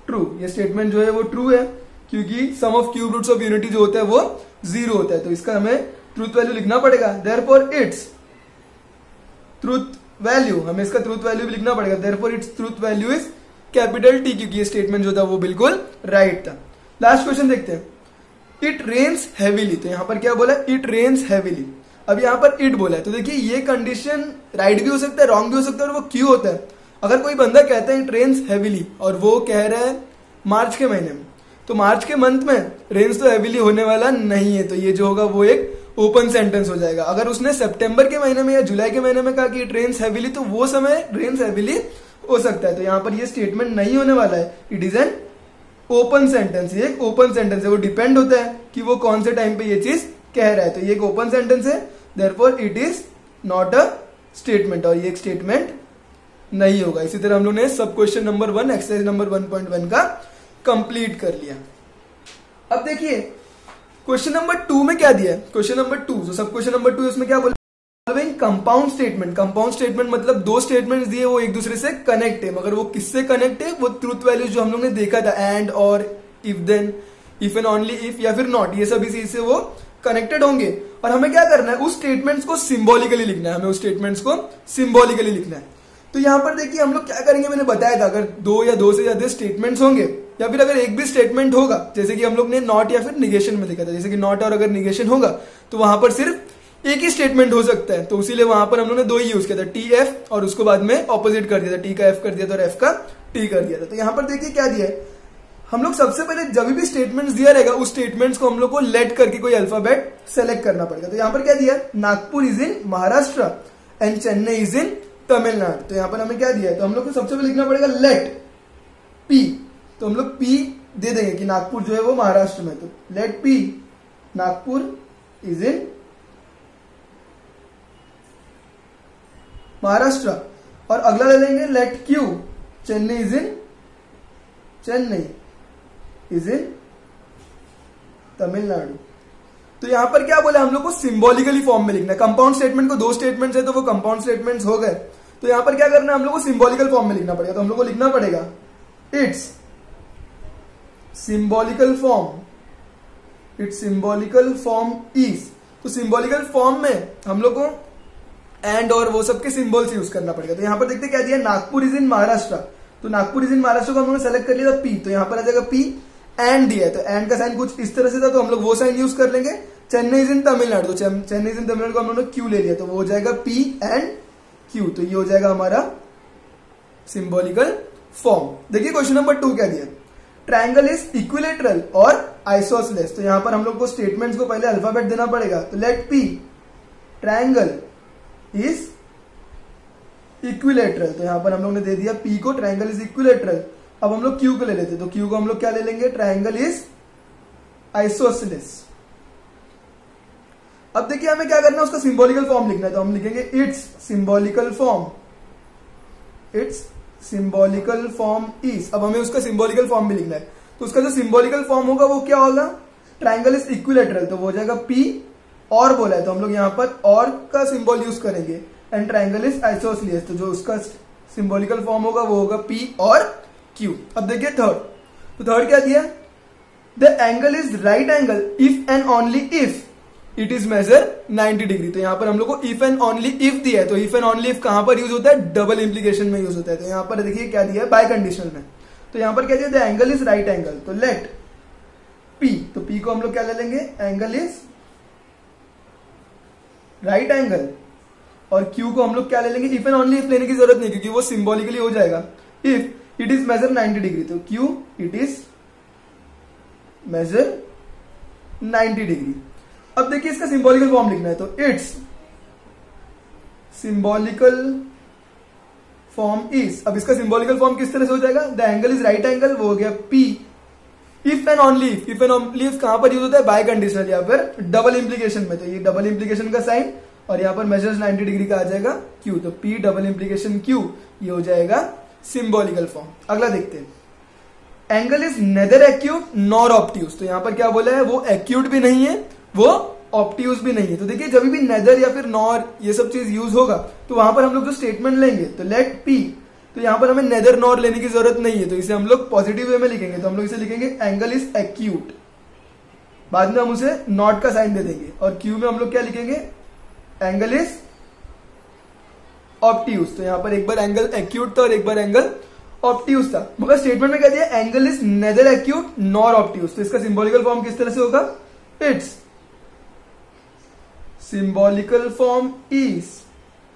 true. ये स्टेटमेंट जो है वो ट्रू है क्योंकि sum of cube roots of unity जो होता है वो 0 होता है, तो इसका हमें ट्रूथ वैल्यू लिखना पड़ेगा। देयरफॉर इट्स ट्रूथ वैल्यू, हमें इसका ट्रूथ वैल्यू भी लिखना पड़ेगा। Therefore it's truth value is capital T, क्योंकि ये स्टेटमेंट जो था वो बिल्कुल राइट था। लास्ट क्वेश्चन देखते हैं। इट रेन्स हैवीली, तो यहां पर क्या बोला, इट रेन्स हैवीली। अब यहां पर इट बोला है, तो देखिए ये कंडीशन राइट भी हो सकता है, रॉन्ग भी हो सकता है, और वो क्यों होता है। अगर कोई बंदा कहता है इट रेन्स हैवीली और वो कह रहा है मार्च के महीने में, तो मार्च के मंथ में रेन्स तो हैवीली होने वाला नहीं है, तो ये जो होगा वो एक ओपन सेंटेंस हो जाएगा। अगर उसने सितंबर के महीने में या जुलाई के महीने में कहा कि इट रेन्स हैवीली, तो वो समय रेन्स हैवीली हो सकता है। तो यहां पर ये स्टेटमेंट नहीं होने वाला है, it is an open sentence. ये एक ओपन सेंटेंस है, वो डिपेंड होता है कि वो कौन से टाइम पे ये चीज कह रहा है। तो ये एक ओपन सेंटेंस है, therefore it is not a statement, और ये एक स्टेटमेंट नहीं होगा। इसी तरह हम लोग ने सब क्वेश्चन नंबर 1 एक्सरसाइज नंबर 1.1 का कंप्लीट कर लिया। अब देखिए क्वेश्चन नंबर 2 में क्या दिया है। क्वेश्चन नंबर 2 जो सब क्वेश्चन नंबर 2 उसमें क्या बोला, कंपाउंड स्टेटमेंट। कंपाउंड स्टेटमेंट मतलब दो स्टेटमेंट्स दिए वो एक दूसरे से कनेक्ट है, मगर वो किससे कनेक्ट है, वो ट्रूथ वैल्यू जो हम लोग ने देखा था, एंड और if then, if and only if या फिर नॉट, ये सब इसी से वो कनेक्टेड होंगे। और हमें क्या करना है, उस स्टेटमेंट्स को सिंबॉलिकली लिखना है, हमें उस स्टेटमेंट्स को सिंबॉलिकली लिखना है। तो यहां पर देखिए हम लोग क्या करेंगे, मैंने बताया था, अगर 2 या 2 से ज्यादा स्टेटमेंट्स होंगे या फिर अगर एक भी स्टेटमेंट होगा, जैसे कि हम लोग ने नॉट या फिर निगेशन में देखा था, जैसे कि नॉट और अगर निगेशन होगा तो वहां पर सिर्फ एक ही स्टेटमेंट हो सकता है, तो इसीलिए वहां पर हम लोग ने 2 ही यूज किया था, टी एफ, और उसको बाद में ऑपोजिट कर दिया था, टी का एफ कर दिया था और एफ का टी कर दिया था। तो यहां पर देखिए क्या दिया है, हम लोग सबसे पहले जब भी स्टेटमेंट्स दिया रहेगा उस स्टेटमेंट्स को हम लोग को लेट करके कोई अल्फाबेट सेलेक्ट करना पड़ेगा। तो यहां पर क्या दिया, Nagpur is in Maharashtra and Chennai is in Tamil Nadu. तो यहां पर हमें क्या दिया है, तो हम लोग को सबसे पहले लिखना पड़ेगा लेट पी। तो हम लोग पी दे देंगे कि नागपुर जो है वो महाराष्ट्र में, तो let P Nagpur is in Maharashtra. और अगला ले लेंगे let Q Chennai is in Tamil Nadu. तो यहां पर क्या बोले, हम लोग को सिंबॉलिकली फॉर्म में लिखना है। कंपाउंड स्टेटमेंट को 2 स्टेटमेंट्स है तो वो कंपाउंड स्टेटमेंट्स हो गए। तो यहां पर क्या करना है, हम लोग को सिंबॉलिकल फॉर्म में लिखना पड़ेगा। तो हम लोग को लिखना पड़ेगा इट्स सिंबॉलिकल फॉर्म इज। तो सिंबॉलिकल फॉर्म में हम लोग को एंड और वो सबके सिंबल्स यूज करना पड़ेगा। तो यहां पर देखते क्या दिया, नागपुर इज इन महाराष्ट्र। तो नागपुर इज इन महाराष्ट्र को हम लोगों ने सेलेक्ट कर लिया था पी, तो यहां पर आ जाएगा पी, एंड दिया है तो एंड का साइन कुछ इस तरह से था, तो हम लोग वो साइन यूज कर लेंगे। चेन्नई इज इन तमिलनाडु, तो चेन्नई इज इन तमिलनाडु को हम लोगों ने क्यू ले लिया, तो वो हो जाएगा पी एंड क्यू। तो ये हो जाएगा हमारा सिंबॉलिकल फॉर्म। देखिए क्वेश्चन नंबर 2 क्या दिया, ट्रायंगल इज इक्विलेटरल और आइसोसेलेस। तो यहां पर हम लोग को स्टेटमेंट्स को पहले अल्फाबेट देना पड़ेगा। तो let P triangle is equilateral. तो यहां पर हम लोग ने दे दिया पी को, ट्रायंगल इज इक्विलेटरल। अब हम लोग क्यू को ले लेते, तो क्यू को हम लोग क्या ले लेंगे, ट्रायंगल इज आइसोसेलेस। अब देखिए हमें क्या करना है, उसका सिंबॉलिकल फॉर्म लिखना है। तो हम लिखेंगे it's symbolical form, it's symbolical form is. अब हमें उसका सिंबॉलिकल फॉर्म भी लिखना है। तो उसका जो सिंबॉलिकल फॉर्म होगा वो क्या होगा, ट्रायंगल इज इक्विलेटरल। तो वो हो जाएगा पी और बोला है तो हम लोग यहां पर और का सिंबल यूज करेंगे। एंड ट्रायंगल इज आइसोसेलेस, तो जो उसका सिंबॉलिकल फॉर्म होगा वो होगा पी और क्यू। अब देखिए थर्ड, तो थर्ड क्या दिया, the angle is right angle if and only if it is measure 90 degree. तो यहां पर हम लोग को इफ एंड ओनली इफ दिया है। तो इफ एंड ओनली इफ कहां पर यूज होता है, डबल इंप्लीकेशन में यूज होता है। तो यहां पर देखिए क्या दिया है, बाय कंडीशनल में। तो यहां पर क्या दिया, the angle is right angle. तो लेट पी, तो पी को हम लोग क्या ले लेंगे, एंगल इज राइट एंगल। और क्यू को हम लोग क्या ले लेंगे, इफ एंड ओनली इफ लेने की जरूरत नहीं क्योंकि वो सिंबॉलिकली हो जाएगा। If it is measure 90 degree, तो Q it is measure 90 degree. अब देखिए इसका सिंबॉलिकल फॉर्म लिखना है। तो इट्स सिंबॉलिकल फॉर्म इज, अब इसका सिंबॉलिकल फॉर्म किस तरह से हो जाएगा, the angle is right angle, वो हो गया P if and only if. If and only if कहां पर यूज होता है, बाय कंडीशनल, यहाँ पर डबल इंप्लीकेशन में। तो ये डबल इंप्लीकेशन का साइन और यहाँ पर मेजर्स 90 डिग्री का आ जाएगा क्यू। तो पी डबल इंप्लीकेशन क्यू, ये हो जाएगा सिंबॉलिकल फॉर्म। अगला देखते हैं, angle is nether acute nor obtuse. तो यहां पर क्या बोला है, वो एक्यूट भी नहीं है वो ऑब्ट्यूज भी नहीं है। तो देखिए जब भी नेदर या फिर नॉर ये सब चीज यूज होगा तो वहां पर हम लोग जो स्टेटमेंट लेंगे, तो लेट पी, तो यहां पर हमें नेदर नॉर लेने की जरूरत नहीं है। तो इसे हम लोग पॉजिटिव वे में लिखेंगे। तो हम लोग इसे लिखेंगे एंगल इज एक्यूट, बाद में हम उसे नॉट का साइन दे देंगे। और क्यू में हम लोग क्या लिखेंगे, एंगल इज ऑब्ट्यूज। तो यहां पर एक बार एंगल एक्यूट था और एक बार एंगल ऑब्ट्यूज था, मगर स्टेटमेंट में क्या दिया, angle is nether acute nor obtuse. तो इसका सिंबॉलिकल फॉर्म किस तरह से होगा, इट्स सिंबॉलिकल फॉर्म इज।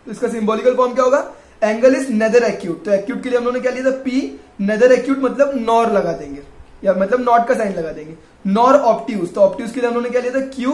तो इसका सिंबॉलिकल फॉर्म क्या होगा, एंगल इज नेदर एक्यूट। तो एक्यूट के लिए हम लोगों ने क्या लिया था, पी, नेदर एक्यूट मतलब नॉर लगा देंगे या मतलब नॉट का साइन लगा देंगे, नॉर ऑब्ट्यूज। तो ऑब्ट्यूज के लिए हम लोगों ने क्या लिया था, क्यू,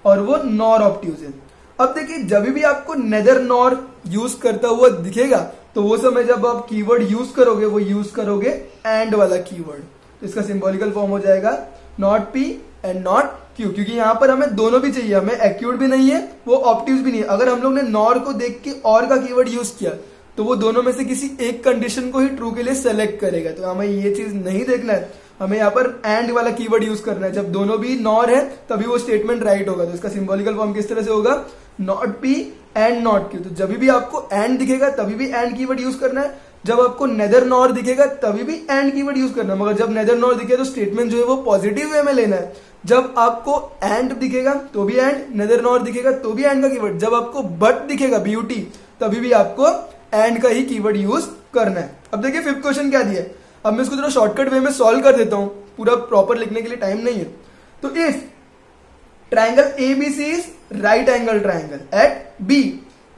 और वो नॉर ऑब्ट्यूज है। अब देखिए जब भी आपको नेदर नॉर यूज करता हुआ दिखेगा तो वो समय जब आप कीवर्ड यूज करोगे वो यूज करोगे एंड वाला कीवर्ड। तो इसका सिंबॉलिकल फॉर्म हो जाएगा not P and not Q, क्योंकि यहां पर हमें दोनों भी चाहिए, हमें एक्यूट भी नहीं है वो ऑब्ट्यूज भी नहीं है। अगर हम लोग ने नॉर को देख के और का कीवर्ड यूज किया तो वो दोनों में से किसी एक कंडीशन को ही ट्रू के लिए सेलेक्ट करेगा। तो हमें ये चीज नहीं देखना है, हमें यहाँ पर एंड वाला कीवर्ड यूज करना है। जब दोनों भी नॉर है तभी वो स्टेटमेंट राइट होगा। तो इसका सिंबॉलिकल फॉर्म किस तरह से होगा, not P and not Q. तो जब भी आपको एंड दिखेगा तभी भी एंड कीवर्ड यूज करना है, जब आपको नेदर नॉर दिखेगा तभी भी एंड कीवर्ड यूज करना है। मगर जब नेदर नॉर दिखे तो स्टेटमेंट जो है वो पॉजिटिव वे में लेना है। जब आपको एंड दिखेगा तो भी एंड, नेदर नॉर दिखेगा तो भी एंड का कीवर्ड, जब आपको बट दिखेगा ब्यूटी तभी भी आपको एंड का ही कीवर्ड यूज करना है। अब देखिए फिफ्थ क्वेश्चन क्या दिया है, अब मैं इसको थोड़ा शॉर्टकट वे में सॉल्व कर देता हूं, पूरा प्रॉपर लिखने के लिए टाइम नहीं है। तो if triangle ABC is right angle triangle at B,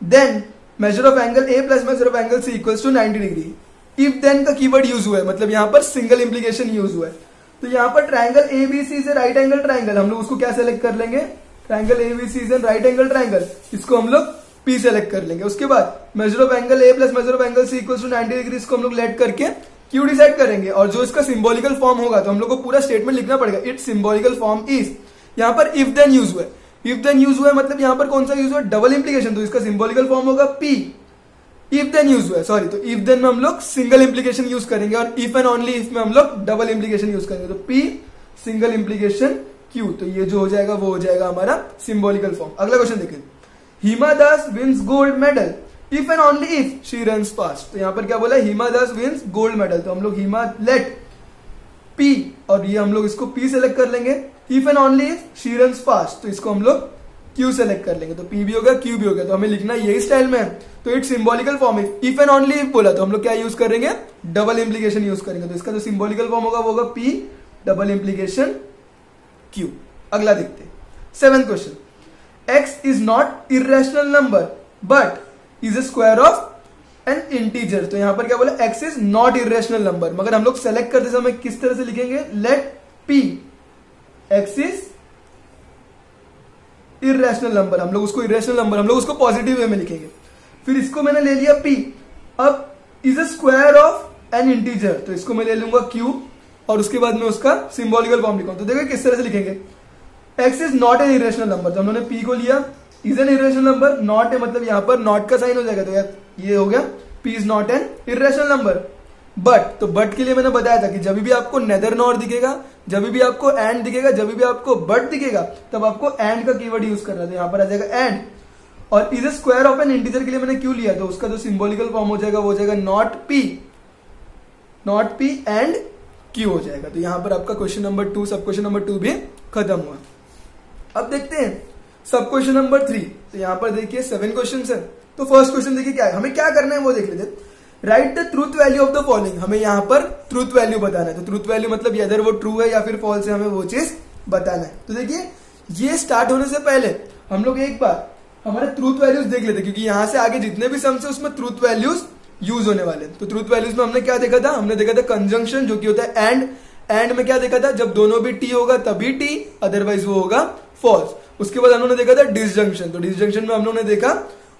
then measure of angle A plus measure of angle C equals to 90 degree. If then का कीवर्ड यूज हुआ है, मतलब यहां पर सिंगल इंप्लीकेशन यूज हुआ है। तो यहां पर triangle ABC is right angle triangle, हम लोग उसको क्या सेलेक्ट कर लेंगे, triangle ABC is right angle triangle, इसको हम लोग पी सेलेक्ट कर लेंगे। उसके बाद measure of angle A plus measure of angle C equals to 90 degree, इसको हम लोग लेट करके क्यू डिसाइड करेंगे। और जो इसका सिंबॉलिकल फॉर्म होगा तो हम लोग को पूरा स्टेटमेंट लिखना पड़ेगा, इट्स सिंबॉलिकल फॉर्म इज। यहां पर इफ देन यूज हुआ है, इफ देन यूज हुआ है मतलब यहां पर कौन सा यूज हुआ है, डबल इंप्लीकेशन। तो इसका सिंबॉलिकल फॉर्म होगा पी। इफ देन यूज हुआ है, सॉरी, तो इफ देन में हम लोग सिंगल इंप्लीकेशन यूज करेंगे और इफ एंड ओनली इफ में हम लोग डबल इंप्लीकेशन यूज करेंगे। तो पी सिंगल इंप्लीकेशन क्यू, तो ये जो हो जाएगा वो हो जाएगा हमारा सिंबॉलिकल फॉर्म। अगला क्वेश्चन देखिए, Hima Das wins gold medal if and only if she runs fast. तो यहां पर क्या बोला, Hima Das wins gold medal. तो हम लोग हिमा लेट पी, और ये हम लोग इसको पी सेलेक्ट कर लेंगे। If and only if she runs fast, तो इसको हम लोग क्यू सेलेक्ट कर लेंगे। तो पी भी हो गया क्यू भी हो गया। तो हमें लिखना यही स्टाइल में है। तो it's symbolical form if and only if बोला तो हम लोग क्या यूज करेंगे, डबल इंप्लीकेशन यूज करेंगे। तो इसका जो सिंबॉलिकल फॉर्म होगा वो होगा पी डबल इंप्लीकेशन क्यू। अगला देखते हैं, 7th question, x is not irrational number but is a square of N integer. तो यहां पर क्या बोला, x is not irrational number. मगर हम लोग सेलेक्ट करते समय किस तरह से लिखेंगे, let p x is irrational number. हम लोग उसको इरेशनल नंबर, हम लोग उसको पॉजिटिव वे में लिखेंगे। फिर इसको मैंने ले लिया p, अब is a square of N integer, तो इसको मैं ले लूंगा q और उसके बाद में उसका सिंबॉलिकल फॉर्म लिखूंगा। तो देखो किस तरह से लिखेंगे, x is not an irrational number, तो हम लोगों ने p को लिया, is an irrational number, not है मतलब यहां पर नॉट का साइन हो जाएगा, तो यार ये हो गया p is not an irrational number. But, तो बट के लिए मैंने बताया था कि जब भी आपको नेदर नॉर दिखेगा, जब भी आपको एंड दिखेगा, जब भी आपको बट दिखेगा, तब आपको एंड का कीवर्ड यूज करना है। तो यहां पर आ जाएगा एंड। और is a square of N integer के लिए मैंने क्यों लिया, तो उसका जो सिंबॉलिकल फॉर्म हो जाएगा वो हो जाएगा नॉट p एंड q हो जाएगा। तो यहां पर आपका क्वेश्चन नंबर 2, सब क्वेश्चन नंबर 2 भी खत्म हुआ। अब देखते हैं सब क्वेश्चन नंबर 3। तो यहां पर देखिए 7 क्वेश्चन है। तो फर्स्ट क्वेश्चन देखिए क्या है, हमें क्या करना है वो देख लेते। Right the truth value of the following, हमें यहां पर ट्रूथ वैल्यू बताना है। तो ट्रूथ वैल्यू मतलब अगर वो ट्रू है या फिर फॉल्स है, हमें वो चीज बताना है। तो देखिए ये स्टार्ट होने से पहले हम लोग एक बार हमारे ट्रूथ वैल्यूज देख लेते, क्योंकि यहां से आगे जितने भी सम्स है उसमें ट्रूथ वैल्यूज यूज होने वाले। तो ट्रूथ वैल्यूज में हमने क्या देखा था, हमने देखा था कंजंक्शन जो कि होता है एंड। एंड में क्या देखा था, जब दोनों भी टी होगा तभी टी, अदरवाइज वो होगा फॉल्स। उसके बाद हम लोगों ने देखा था डिसजंक्शन। तो डिसजंक्शन में हम लोगों ने देखा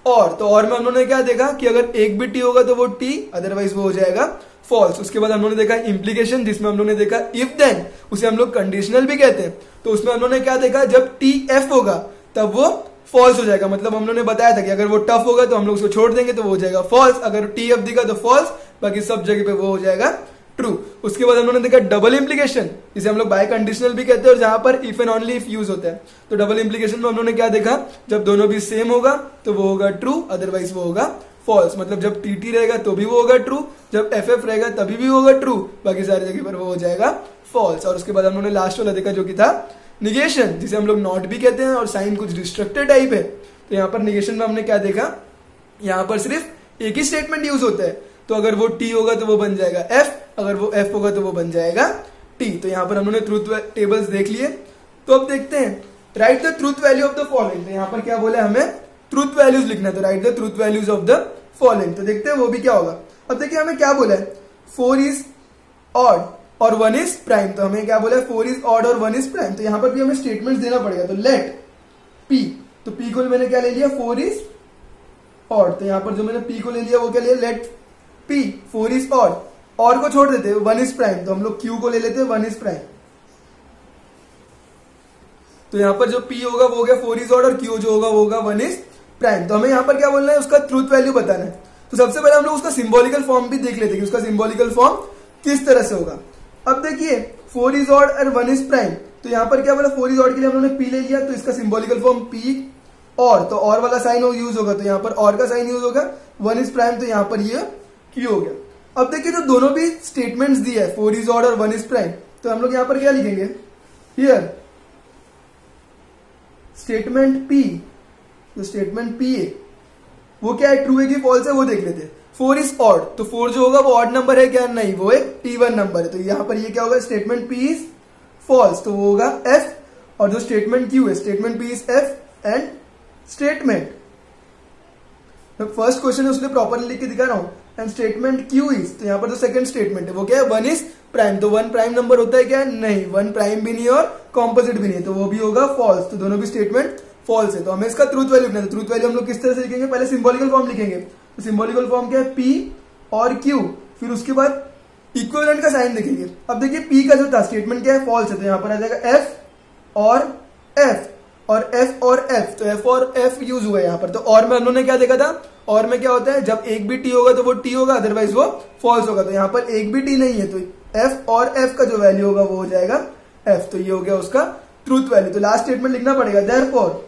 और, तो और में हम लोगों ने क्या देखा कि अगर एक भी टी होगा तो वो टी, अदरवाइज वो हो जाएगा फॉल्स। उसके बाद हम लोगों ने देखा इंप्लीकेशन, जिसमें हम लोगों ने देखा इफ देन, उसे हम लोग कंडीशनल भी कहते हैं। तो उसमें हम लोगों ने क्या देखा, जब टी एफ होगा तब वो फॉल्स हो जाएगा। मतलब हम लोगों ने बताया था कि अगर वो टफ होगा तो हम लोग उसको छोड़ देंगे तो वो हो जाएगा फॉल्स, अगर टी एफ दिखा तो फॉल्स, बाकी सब जगह पे वो हो जाएगा ट्रू। उसके बाद हम लोगों ने देखा डबल इंप्लीकेशन, जिसे हम लोग बाय कंडीशनल भी कहते हैं, और जहां पर if and only if use होता है। तो डबल इंप्लीकेशन में हम लोगों ने क्या देखा, जब दोनों भी सेम होगा तो वो होगा ट्रू, अदरवाइज वो होगा फॉल्स। मतलब जब टी रहेगा तो भी वो होगा ट्रू, जब एफ रहेगा तभी भी होगा ट्रू, बाकी सारी जगह पर वो हो जाएगा फॉल्स। और उसके बाद हम लोगों ने लास्ट वाला देखा जो कि था निगेशन, जिसे हम लोग नॉट भी कहते हैं और साइन कुछ डिस्ट्रक्टेड टाइप है। तो यहाँ पर निगेशन में हमने क्या देखा, यहाँ पर सिर्फ एक ही स्टेटमेंट यूज होता है। तो अगर वो टी होगा तो वो बन जाएगा एफ, अगर वो एफ होगा तो वो बन जाएगा टी। तो यहाँ पर हमने ट्रूथ टेबल्स देख लिए। तो अब देखते हैं right the truth value of the following. तो यहाँ पर क्या बोला, हमें ट्रूथ वैल्यूज लिखना है। तो right the truth values of the following. तो देखते हैं वो भी क्या होगा। अब देखिए हमें क्या बोला है, 4 इज ऑड और 1 इज प्राइम। तो हमें क्या बोला है, 4 इज ऑड और 1 इज प्राइम। तो यहां पर भी हमें स्टेटमेंट देना पड़ेगा। तो लेट पी, तो पी को मैंने क्या ले लिया, 4 इज ऑड। तो यहां पर जो मैंने पी को ले लिया वो क्या लिया, लेट पी 4 इज ऑड, और को छोड़ देते 1 इज प्राइम। तो हम लोग क्यू को ले लेते 1 इज प्राइम। तो यहां पर जो पी होगा वो हो गया 4 इज ऑड और क्यू जो होगा वो होगा 1 इज प्राइम। तो हमें यहां पर क्या बोलना है, उसका ट्रूथ वैल्यू बताना है। तो सबसे पहले हम लोग उसका सिंबॉलिकल फॉर्म भी देख लेते हैं कि उसका सिंबॉलिकल फॉर्म किस तरह से होगा। अब देखिए 4 इज ऑड और 1 इज प्राइम। तो यहां पर क्या बोला, 4 इज ऑड के लिए हम लोगों ने पी ले लिया, तो इसका सिंबॉलिकल फॉर्म पी और, तो और वाला साइन यूज होगा, तो यहां पर और का साइन यूज होगा। 1 इज प्राइम, तो यहां पर ये क्यू हो गया। अब देखिए जो दोनों भी स्टेटमेंट्स दिए है, 4 इज ऑड और 1 इज प्राइम, तो हम लोग यहां पर क्या लिखेंगे, हियर स्टेटमेंट पी, जो स्टेटमेंट पी है वो क्या है, ट्रू है कि फॉल्स है वो देख लेते हैं। 4 इज ऑड, तो 4 जो होगा वो ऑड नंबर है क्या, नहीं, वो एक T1 नंबर है। तो यहां पर ये क्या होगा, स्टेटमेंट P इज फॉल्स, तो वो होगा F। और जो स्टेटमेंट Q है, statement P is F and statement, first question है उसने प्रॉपरली लिख के दिखा रहा हूं, एंड स्टेटमेंट Q इज, तो यहां पर जो सेकंड स्टेटमेंट है वो क्या है, 1 इज प्राइम। तो 1 प्राइम नंबर होता है क्या, नहीं, 1 प्राइम भी नहीं है और कॉम्पोजिट भी नहीं है, तो वो भी होगा फॉल्स। तो दोनों भी स्टेटमेंट फॉल्स है। तो हमें इसका ट्रूथ वैल्यू लिखना है। ट्रूथ वैल्यू हम लोग किस तरह से लिखेंगे, पहले सिंबॉलिकल फॉर्म लिखेंगे। तो सिंबॉलिकल फॉर्म क्या है, P और Q, फिर उसके बाद इक्विवेलेंट का साइन लिखेंगे। अब देखिए P का जो था स्टेटमेंट क्या है, फॉल्स है, तो यहां पर आ जाएगा F और F और F और F, तो F और F यूज हुआ है यहां पर। तो और में हम लोगों ने क्या देखा था, और में क्या होता है, जब एक भी T होगा तो वो T होगा, अदरवाइज वो फॉल्स होगा। तो यहां पर एक भी T नहीं है, तो F और F का जो वैल्यू होगा वो हो जाएगा F। तो ये हो गया उसका ट्रूथ वैल्यू। तो लास्ट स्टेटमेंट लिखना पड़ेगा, therefore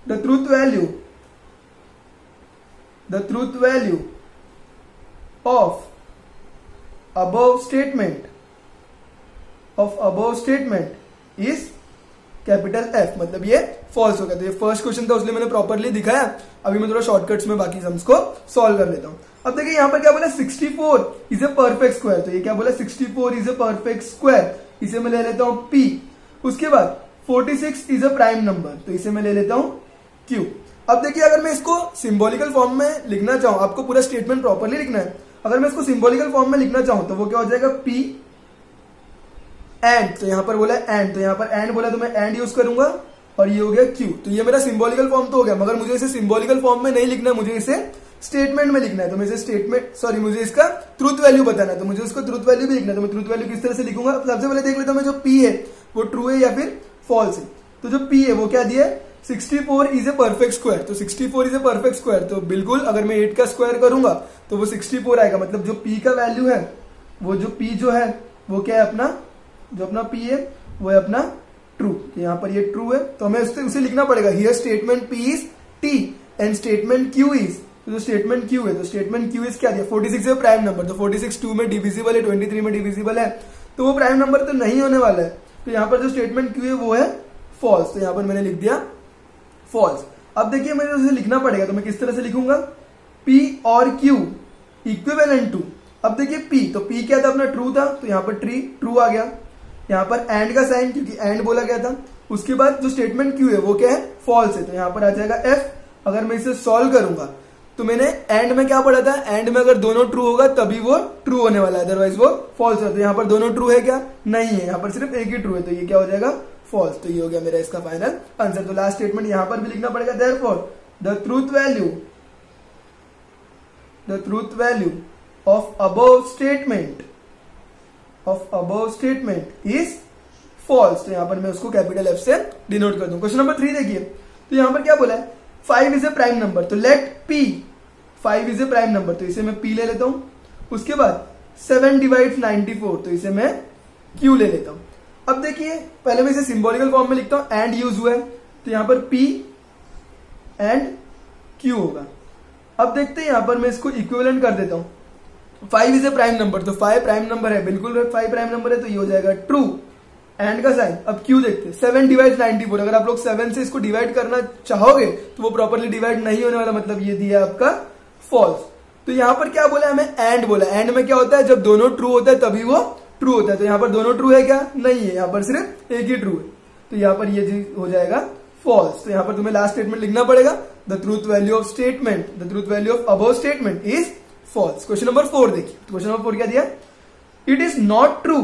the truth value of above statement is capital F, मतलब ये फॉल्स होगा। तो ये फर्स्ट क्वेश्चन था, उसलिए मैंने प्रॉपरली दिखाया। अभी मैं थोड़ा शॉर्टकट्स में बाकी सम्स को सॉल्व कर लेता हूं। अब देखिए यहां पर क्या बोला, 64 इज ए परफेक्ट स्क्वायर। तो ये क्या बोला, 64 इज ए परफेक्ट स्क्वायर, इसे मैं ले लेता हूं P। उसके बाद 46 इज अ प्राइम नंबर, तो इसे मैं ले लेता हूं Q। अब देखिए अगर मैं इसको सिंबॉलिकल फॉर्म में लिखना चाहूं, आपको पूरा स्टेटमेंट प्रॉपरली लिखना है, अगर मैं इसको सिंबॉलिकल फॉर्म में लिखना चाहूं तो वो क्या हो जाएगा, पी एंड, तो यहां पर बोला एंड, तो यहां पर एंड बोला तो मैं एंड यूज करूंगा, और ये हो गया क्यू। तो ये मेरा सिंबॉलिकल फॉर्म तो हो गया, मगर मुझे इसे सिंबॉलिकल फॉर्म में नहीं लिखना, मुझे इसे स्टेटमेंट में लिखना है। तो मुझे मुझे इसका ट्रूथ वैल्यू बताना है, तो मुझे उसको ट्रूथ वैल्यू भी लिखना है। तो मैं ट्रूथ वैल्यू किस तरह से लिखूंगा, सबसे पहले देख लेता हूं मैं जो पी है वो ट्रू है या फिर फॉल्स है। तो जो पी है वो क्या दिया है, 64 इज ए परफेक्ट स्क्वायर। तो 64 इज ए परफेक्ट स्क्वायर, तो बिल्कुल अगर मैं 8 का स्क्वायर करूंगा तो वो 64 आएगा। मतलब जो पी का वैल्यू है, वो जो पी जो है वो क्या है, अपना जो अपना पी है वो है अपना ट्रू। तो यहाँ पर ये ट्रू है, तो हमें उसे लिखना पड़ेगा, here statement P is T and statement Q is, तो जो स्टेटमेंट क्यू है, तो स्टेटमेंट क्यू इज क्या दिया, 46 है प्राइम नंबर, तो 46 2 में डिविजिबल है, 23 में डिविजिबल है, तो वो प्राइम नंबर तो नहीं होने वाला है। तो यहाँ पर जो स्टेटमेंट क्यू है वो है फॉल्स, तो यहाँ पर मैंने लिख दिया फॉल्स। अब देखिए मुझे उसे लिखना पड़ेगा, तो मैं किस तरह से लिखूंगा, पी और क्यू इक्विवेलेंट टू। अब देखिए पी, तो पी क्या था, अपना ट्रू था, तो यहाँ पर ट्रू आ गया। यहाँ पर एंड का साइन, क्योंकि एंड बोला गया था। उसके बाद जो स्टेटमेंट क्यू है वो क्या है, फॉल्स है, तो यहाँ पर आ जाएगा एफ। अगर मैं इसे सॉल्व करूंगा तो मैंने एंड में क्या पढ़ा था, एंड में अगर दोनों ट्रू होगा तभी वो ट्रू होने वाला है, अदरवाइज वो फॉल्स है। तो यहाँ पर दोनों ट्रू है क्या, नहीं है, यहाँ पर सिर्फ एक ही ट्रू है, तो ये क्या हो जाएगा, फॉल्स। तो ये हो गया मेरा इसका फाइनल आंसर। तो लास्ट स्टेटमेंट यहाँ पर भी लिखना पड़ेगा, therefore the truth value of above statement is false. तो यहां पर मैं उसको कैपिटल एफ से डिनोट कर दूं। क्वेश्चन नंबर 3 देखिए, तो यहां पर क्या बोला है, 5 इज ए प्राइम नंबर, तो let P, 5 is a prime number, तो इसे मैं पी ले लेता हूं। उसके बाद 7 डिवाइड 94, तो इसे मैं क्यू ले लेता हूं। अब देखिए पहले मैं इसे सिंबॉलिकल फॉर्म में लिखता हूं, एंड यूज हुआ है, तो यहां पर पी एंड क्यू होगा। अब देखते हैं, यहां पर मैं इसको इक्विवेलेंट कर देता हूं। 5 इज ए प्राइम नंबर, तो 5 प्राइम नंबर है, बिल्कुल 5 प्राइम नंबर है, तो ये हो जाएगा ट्रू। एंड का साइन, अब क्यू देखते हैं, 7 डिवाइड 94, अगर आप लोग 7 से इसको डिवाइड करना चाहोगे तो वो प्रॉपरली डिवाइड नहीं होने वाला, मतलब ये दिया आपका फॉल्स। तो यहां पर क्या बोला हमें, एंड बोला। एंड में क्या होता है, जब दोनों ट्रू होता है तभी वो ट्रू होता है। तो यहां पर दोनों ट्रू है क्या, नहीं है, यहां पर सिर्फ एक ही ट्रू है, तो यहां पर ये हो जाएगा फॉल्स। तो यहां पर तुम्हें लास्ट स्टेटमेंट लिखना पड़ेगा, the truth value of above statement is false. Question number 4 देखिए, क्वेश्चन नंबर 4 क्या दिया, it is not true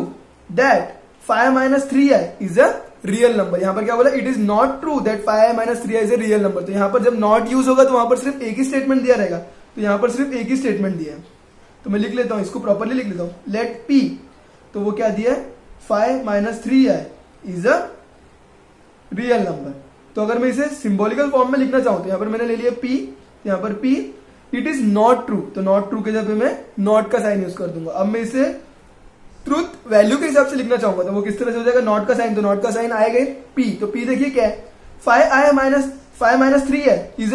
that 5 - 3i is a real number. यहां पर क्या बोला, it is not true that 5 - 3i is a real number. तो यहां पर जब नॉट यूज होगा तो वहां पर सिर्फ एक ही स्टेटमेंट दिया रहेगा, तो यहां पर सिर्फ एक ही स्टेटमेंट दिया है। तो मैं लिख लेता हूं, इसको प्रॉपरली लिख लेता हूं, लेट पी, तो वो क्या दिया है, 5 - 3i is a real number. तो अगर मैं इसे सिंबॉलिकल फॉर्म में लिखना चाहूं तो यहां पर मैंने ले लिया पी, यहां पर P, it is not true, तो नॉट ट्रू के जगह मैं नॉट का साइन यूज कर दूंगा। अब मैं इसे ट्रूथ वैल्यू के हिसाब से लिखना चाहूंगा तो वो किस तरह से हो जाएगा, नॉट का साइन, तो नॉट का साइन आएगा पी, तो पी देखिए क्या है, 5i - 3 है इज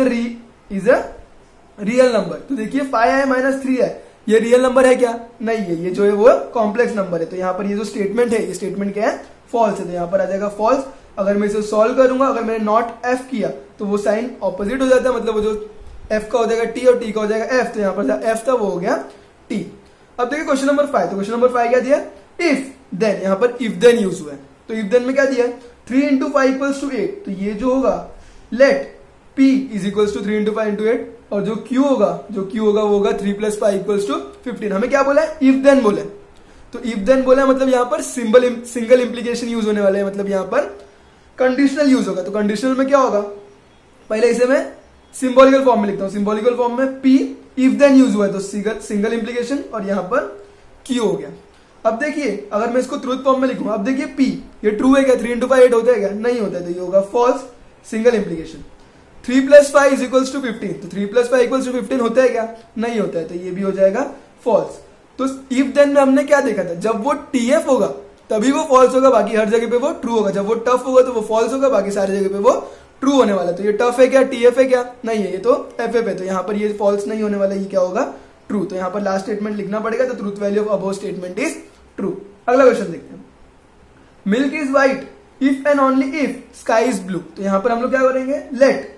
अ रियल नंबर। तो देखिए 5i - 3 है, ये रियल नंबर है क्या, नहीं है, ये जो है वो कॉम्प्लेक्स नंबर है। तो यहाँ पर ये जो स्टेटमेंट है, ये स्टेटमेंट क्या है, फॉल्स है, तो यहाँ पर आ जाएगा फॉल्स। अगर मैं इसे सॉल्व करूंगा, अगर मैंने नॉट एफ किया तो वो साइन ऑपोजिट हो जाता है, मतलब वो जो एफ का हो जाएगा टी और टी का हो जाएगा एफ, तो यहाँ पर एफ था वो हो गया टी। अब देखिए क्वेश्चन नंबर 5, तो क्वेश्चन नंबर 5 क्या दिया, इफ देन, यहाँ पर इफ देन यूज हुआ है। तो इफ देन में क्या दिया है, 3 × 5 = 8, तो ये जो होगा लेट p = 3 × 5 × 8, और जो q होगा वो होगा 3 + 5 = 15। हमें क्या बोला है, इफ देन बोला है। तो इफ देन बोला है मतलब यहाँ पर सिंगल इंप्लीकेशन यूज होने वाले हैं, मतलब यहाँ पर कंडीशनल यूज होगा। तो कंडीशनल में क्या होगा, पहले इसे मैं सिंबॉलिकल फॉर्म में लिखता हूं, सिंबॉलिकल फॉर्म में p इफ देन यूज हुआ है तो सिंगल इंप्लीकेशन, और यहां पर q हो गया। अब देखिए अगर मैं इसको ट्रूथ फॉर्म में लिखूं, अब देखिए p ये ट्रू है क्या, 3 × 5 8 होता है क्या, नहीं होता है, तो ये होगा फॉल्स, सिंगल इंप्लीकेशन। 3 + 5 = 15, तो 3 + 5 = 15 होता है क्या, नहीं होता है, तो ये भी हो जाएगा फॉल्स। तो इफ देन में हमने क्या देखा था, जब वो tf होगा तभी वो फॉल्स होगा, बाकी हर जगह पे वो ट्रू होगा। जब वो टफ होगा तो वो फॉल्स होगा, बाकी सारी जगह पे वो ट्रू होने वाला। तो ये टफ है क्या, टीएफ है क्या, नहीं है, ये तो एफएफ है, तो यहाँ पर ये फॉल्स नहीं होने वाला, ये क्या होगा, ट्रू। तो यहाँ पर लास्ट स्टेटमेंट लिखना पड़ेगा, तो truth value of above statement is true. अगला क्वेश्चन देखते हैं, milk is white if and only if sky is blue. तो यहाँ पर हम लोग क्या करेंगे, लेट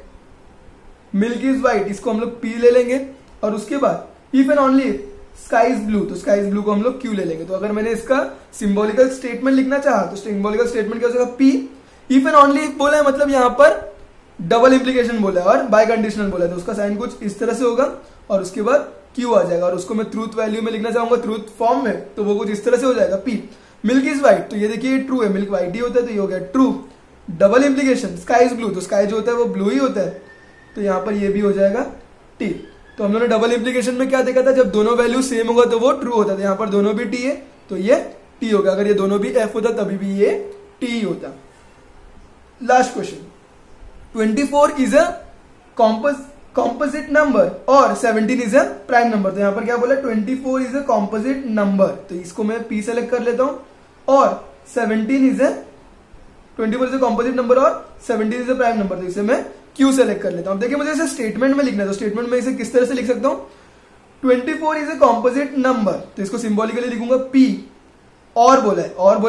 मिल्क इज व्हाइट, इसको हम लोग पी ले लेंगे, और उसके बाद if and only if sky is blue, तो स्काई इज ब्लू को हम लोग क्यू ले लेंगे। तो अगर मैंने इसका सिंबॉलिकल स्टेटमेंट लिखना चाहा तो सिंबॉलिकल स्टेटमेंट क्या हो जाएगा, P, if and only if बोला है, मतलब यहाँ पर डबल इंप्लीकेशन बोला है और बाय कंडीशनल बोला है, तो उसका साइन कुछ इस तरह से होगा और उसके बाद क्यू आ जाएगा, और उसको मैं ट्रूथ वैल्यू में लिखना चाहूंगा ट्रूथ फॉर्म में, तो वो कुछ इस तरह से हो जाएगा पी। मिल्क इज व्हाइट, तो ये देखिए ट्रू है, मिल्क व्हाइट ही होता है, तो ये हो गया true. Double implication sky is blue, तो स्काई जो होता है वो ब्लू ही होता है, तो यहाँ पर ये भी हो जाएगा टी। तो हम लोगों ने डबल इंप्लीकेशन में क्या देखा था, जब दोनों वैल्यू सेम होगा तो वो ट्रू होता है, यहाँ पर दोनों भी टी है तो ये टी होगा, अगर ये दोनों भी एफ होता तभी भी ये टी होता। Last question, 24 is a composite number और 17 इज अ प्राइम नंबर। तो यहाँ पर क्या बोला, 24 इज अ कॉम्पोजिट नंबर, तो इसको मैं पी सेलेक्ट कर लेता हूं, और 17 is a 24 is a composite number और 17 इज अ प्राइम नंबर, तो इसे मैं क्यू सेलेक्ट कर लेता हूं। देखिए मुझे इसे स्टेटमेंट में लिखना है, तो स्टेटमेंट में इसे किस तरह से लिख सकता हूं, 24 इज अ कॉम्पोजिट नंबर, तो इसको सिंबॉलिकली लिखूंगा पी, और बोला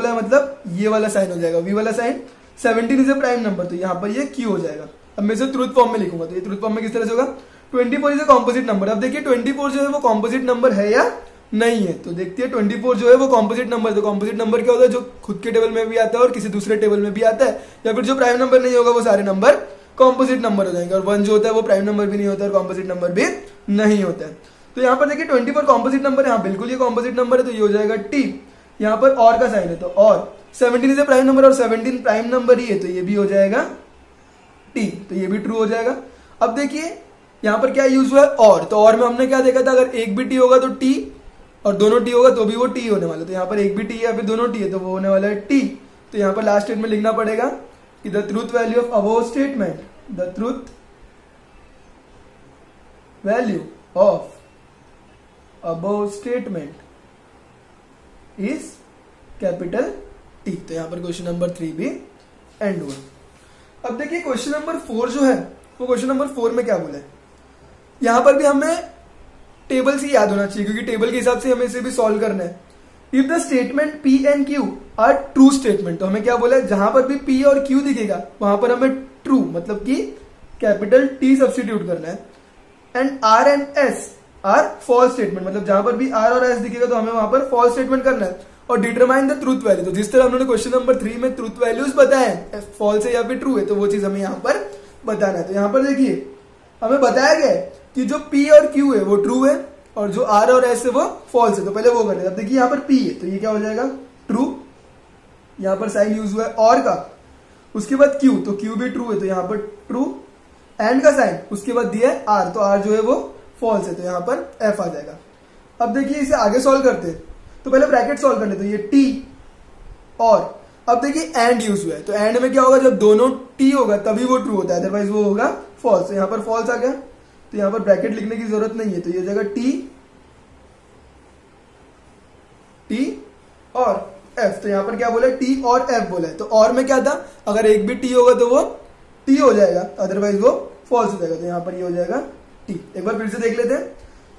है मतलब ये वाला साइन हो जाएगा, वी वाला sign. 17 is a prime number, तो यहाँ पर ये क्यू हो जाएगा। अब मैं इसे ट्रूथ फॉर्म में लिखूंगा, तो ये ट्रूथ फॉर्म में किस तरह से होगा, 24 इज अ कॉम्पोजिट नंबर। अब देखिए 24 जो है वो कॉम्पोजिट नंबर है या नहीं है, तो देखते हैं 24 जो है वो कॉम्पोजिट नंबर। तो कॉम्पोजिट नंबर क्या होता है, जो खुद के टेबल में भी आता है और किसी दूसरे टेबल में भी आता है, या फिर जो प्राइम नंबर नहीं होगा वो सारे नंबर कॉम्पोजिट नंबर हो जाएंगे, और 1 जो होता है वो प्राइम नंबर भी नहीं होता और कॉम्पोजिट नंबर भी नहीं होता है। तो यहाँ पर देखिए 24 कॉम्पोजिट नंबर है, हाँ बिल्कुल ये कॉम्पोजिट नंबर है, तो ये हो जाएगा टी। यहाँ पर और का साइन है तो और, 17 इज अ प्राइम नंबर और 17 प्राइम नंबर ही है, तो ये भी हो जाएगा टी, तो ये भी ट्रू हो जाएगा। अब देखिए यहाँ पर क्या यूज हुआ है, और, तो और में हमने क्या देखा था, अगर एक भी टी होगा तो टी, और दोनों टी होगा तो भी वो टी होने वाला, तो यहाँ पर एक भी टी है या फिर दोनों टी है तो वो होने वाला है टी। तो यहाँ पर लास्ट स्टेटमेंट लिखना पड़ेगा कि the truth value of above statement, the truth value of above statement is capital T. तो यहाँ पर क्वेश्चन नंबर 3 भी एंड हुआ। अब देखिए क्वेश्चन नंबर 4 जो है वो क्वेश्चन नंबर 4 में क्या बोला है, यहां पर भी हमें टेबल से याद होना चाहिए, क्योंकि टेबल के हिसाब से हमें इसे भी सॉल्व करना है। If the statement P and Q R true statement, तो हमें क्या बोला है, जहां पर भी पी और क्यू दिखेगा वहां पर हमें ट्रू मतलब कि कैपिटल टी सब्स्टिट्यूट करना है। And R and S are false statement, मतलब जहां पर भी आर और एस दिखेगा तो हमें वहां पर फॉल्स स्टेटमेंट करना है। और डिटरमाइन द ट्रूथ वैल्यू, तो जिस तरह हमने क्वेश्चन नंबर 3 में ट्रूथ वैल्यूज बताए हैं, फॉल्स है या फिर ट्रू है, तो वो चीज हमें यहाँ पर बताना है। तो यहाँ पर देखिए हमें बताया गया है कि जो P और Q है वो ट्रू है और जो R और S है वो फॉल्स है, तो पहले वो कर लेते हैं। अब देखिए यहाँ पर P है तो ये क्या हो जाएगा ट्रू, यहाँ पर साइन यूज हुआ है और का, उसके बाद Q, तो Q भी ट्रू है तो यहाँ पर ट्रू, एंड का साइन, उसके बाद दिया है R, तो R जो है वो फॉल्स है, तो यहाँ पर F आ जाएगा। अब देखिए इसे आगे सॉल्व करते हैं, तो पहले ब्रैकेट सॉल्व कर लेते हैं, ये T और, अब देखिए एंड यूज हुआ है, तो एंड में क्या होगा, जब दोनों T होगा तभी वो ट्रू होता है, अदरवाइज वो होगा फॉल्स। तो यहाँ पर फॉल्स आ गया, तो यहाँ पर ब्रैकेट लिखने की जरूरत नहीं है, तो ये हो जाएगा T और F। तो यहाँ पर क्या बोला है, T और F बोला है, तो और में क्या था, अगर एक भी T होगा तो वो T हो जाएगा, अदरवाइज वो फॉल्स हो जाएगा, तो यहाँ पर ये हो जाएगा T। एक बार फिर से देख लेते हैं,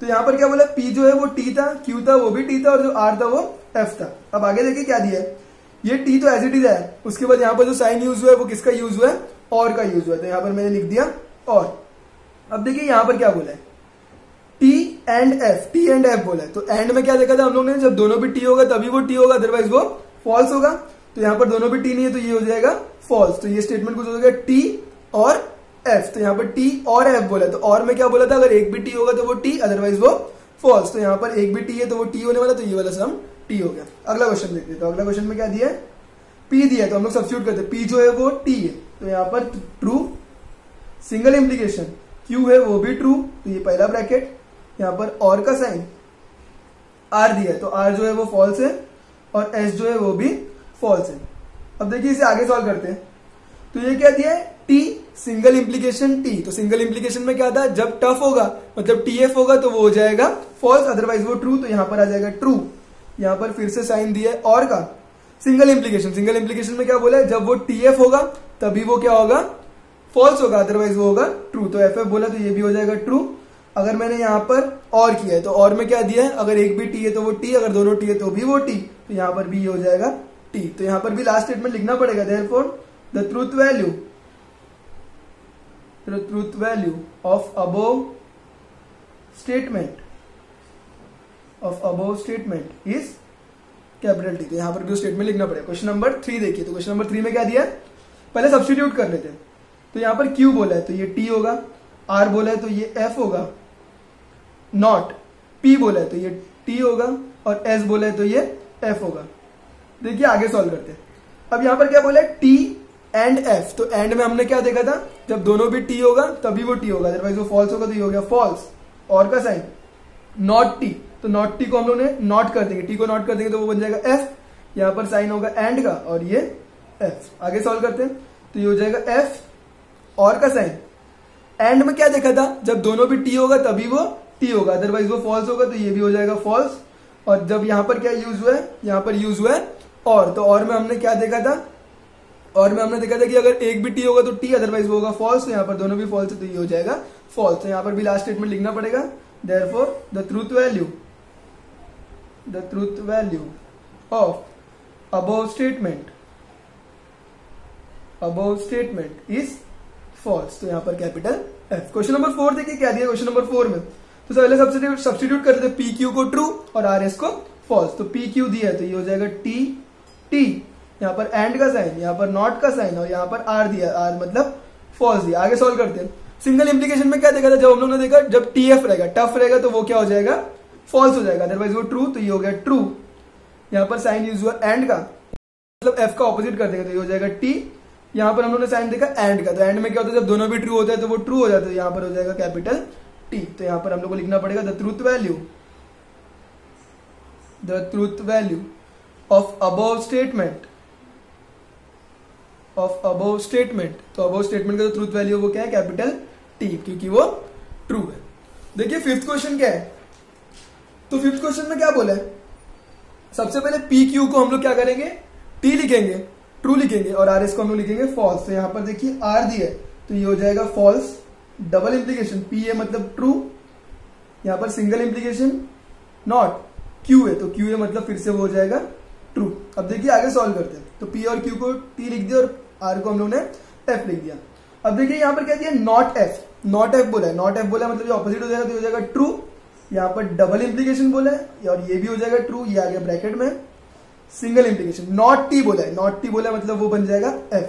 तो यहाँ पर क्या बोला, P जो है वो T था, Q था वो भी T था, और जो R था वो F था। अब आगे देखिए क्या दिया है, ये T तो एज इट इज है, उसके बाद यहाँ पर जो साइन यूज हुआ है वो किसका यूज हुआ है, और का यूज हुआ है, तो यहाँ पर मैंने लिख दिया और। अब देखिए यहाँ पर क्या बोला है, T एंड F बोला है, तो एंड में क्या देखा था हम लोग ने, जब दोनों भी T होगा तभी वो T होगा, अदरवाइज वो फॉल्स होगा। तो यहाँ पर दोनों भी T नहीं है तो ये हो जाएगा फॉल्स, तो ये स्टेटमेंट कुछ हो जाएगा T और F। तो यहाँ पर T और F बोला है, तो और में क्या बोला था, अगर एक भी T होगा तो वो T, अदरवाइज वो फॉल्स। तो यहाँ पर एक भी T है तो वो T होने वाला, तो ये वाला सम T हो गया। अगला क्वेश्चन देखते हैं, तो अगला क्वेश्चन में क्या दिया है, P दिया है, तो हम लोग सब्स्टिट्यूट करते हैं, P जो है वो T है, तो यहाँ पर ट्रू, सिंगल इम्प्लीकेशन, Q है वो भी ट्रू, तो ये पहला ब्रैकेट, यहाँ पर और का साइन, R दिया है, तो R जो है वो फॉल्स है और S जो है वो भी फॉल्स है। अब देखिए इसे आगे सॉल्व करते हैं, तो ये क्या दिया है, T सिंगल इम्प्लीकेशन T, तो सिंगल इम्प्लीकेशन में क्या था, जब टफ होगा मतलब TF होगा तो वो हो जाएगा फॉल्स, अदरवाइज वो ट्रू, तो यहाँ पर आ जाएगा ट्रू। यहाँ पर फिर से साइन दिया है और का, सिंगल इम्प्लीकेशन में क्या बोला है, जब वो TF होगा तभी वो क्या होगा, फॉल्स होगा, अदरवाइज वो होगा ट्रू। तो FF बोला तो ये भी हो जाएगा ट्रू। अगर मैंने यहाँ पर और किया है, तो और में क्या दिया है, अगर एक भी T है तो वो T, अगर दोनों T है तो भी वो T, तो यहाँ पर भी हो जाएगा T। तो यहाँ पर भी लास्ट स्टेटमेंट लिखना पड़ेगा, therefore the truth value of above statement is capital T। तो यहाँ पर भी स्टेटमेंट लिखना पड़ेगा। क्वेश्चन नंबर 3 देखिए, तो क्वेश्चन नंबर 3 में क्या दिया, पहले सब्स्टिट्यूट कर लेते हैं। तो यहाँ पर Q बोला है तो ये T होगा, R बोला है तो ये F होगा, नॉट P बोला है तो ये T होगा और S बोला है तो ये F होगा। देखिए आगे सॉल्व करते हैं। अब यहाँ पर क्या बोला है T एंड F, तो एंड में हमने क्या देखा था, जब दोनों भी T होगा तभी वो T होगा, अदरवाइज वो फॉल्स होगा तो ये हो गया फॉल्स। और का साइन नॉट T, तो नॉट T को हम लोग ने नॉट कर देंगे, T को नॉट कर देंगे तो वो बन जाएगा F, यहाँ पर साइन होगा एंड का और ये F। आगे सॉल्व करते हैं तो ये हो जाएगा F और का साइन, एंड में क्या देखा था, जब दोनों भी T होगा तभी वो T होगा, अदरवाइज वो फॉल्स होगा तो ये भी हो जाएगा फॉल्स। और जब यहाँ पर क्या यूज हुआ है, यहाँ पर यूज हुआ है और, तो और में हमने क्या देखा था, और में हमने देखा था कि अगर एक भी T होगा तो T, अदरवाइज वो होगा फॉल्स, तो यहाँ पर दोनों भी फॉल्स है तो ये हो जाएगा फॉल्स। तो यहाँ पर भी लास्ट स्टेटमेंट लिखना पड़ेगा, therefore the truth value of above statement is false. तो यहाँ पर कैपिटल F। क्वेश्चन नंबर 4 देखिए क्या दिया क्वेश्चन नंबर 4 में, तो पहले सब्स्टिट्यूट करते थे PQ को ट्रू और RS को फॉल्स। तो PQ दिया है तो ये हो जाएगा T, यहाँ पर एंड का साइन, यहाँ पर नॉट का साइन और यहाँ पर R दिया, R मतलब फॉल्स दिया। आगे सॉल्व करते हैं। सिंगल इंप्लीकेशन में क्या देखा था, जब हम लोग ने देखा जब TF रहेगा, टफ रहेगा तो वो क्या हो जाएगा, फॉल्स हो जाएगा, अदरवाइज वो ट्रू, तो ये हो गया ट्रू। यहाँ पर साइन यूज हुआ एंड का, मतलब F का ऑपोजिट कर देंगे तो ये हो जाएगा T। यहाँ पर हम लोग ने साइन देखा एंड का, तो एंड में क्या होता है, जब दोनों भी ट्रू होता है तो वो ट्रू हो जाता है, यहाँ पर हो जाएगा कैपिटल T। तो यहाँ पर हम लोग को लिखना पड़ेगा the truth value of above statement. तो अबव स्टेटमेंट का जो ट्रूथ वैल्यू वो क्या है, कैपिटल T, क्योंकि वो ट्रू है। देखिए फिफ्थ क्वेश्चन क्या है, तो फिफ्थ क्वेश्चन में क्या बोला है, सबसे पहले PQ को हम लोग क्या करेंगे, T लिखेंगे, ट्रू लिखेंगे और RS को हम लोग लिखेंगे फॉल्स। तो यहाँ पर देखिए R दिया है तो ये हो जाएगा फॉल्स, डबल इंप्लीकेशन P है मतलब ट्रू, यहाँ पर सिंगल इंप्लीकेशन नॉट Q है तो Q है मतलब फिर से वो हो जाएगा ट्रू। अब देखिए आगे सॉल्व करते हैं। तो P और Q को T लिख दिया और R को हम लोग ने F लिख दिया। अब देखिए यहाँ पर क्या दिया, नॉट F बोला है, नॉट F बोला है मतलब ये ऑपोजिट हो जाएगा तो ये हो जाएगा ट्रू। यहाँ पर डबल इंप्लीकेशन बोला है और ये भी हो जाएगा ट्रू, ये आ गया ब्रैकेट में। सिंगल इंप्लीकेशन नॉट T बोला है, मतलब वो बन जाएगा F।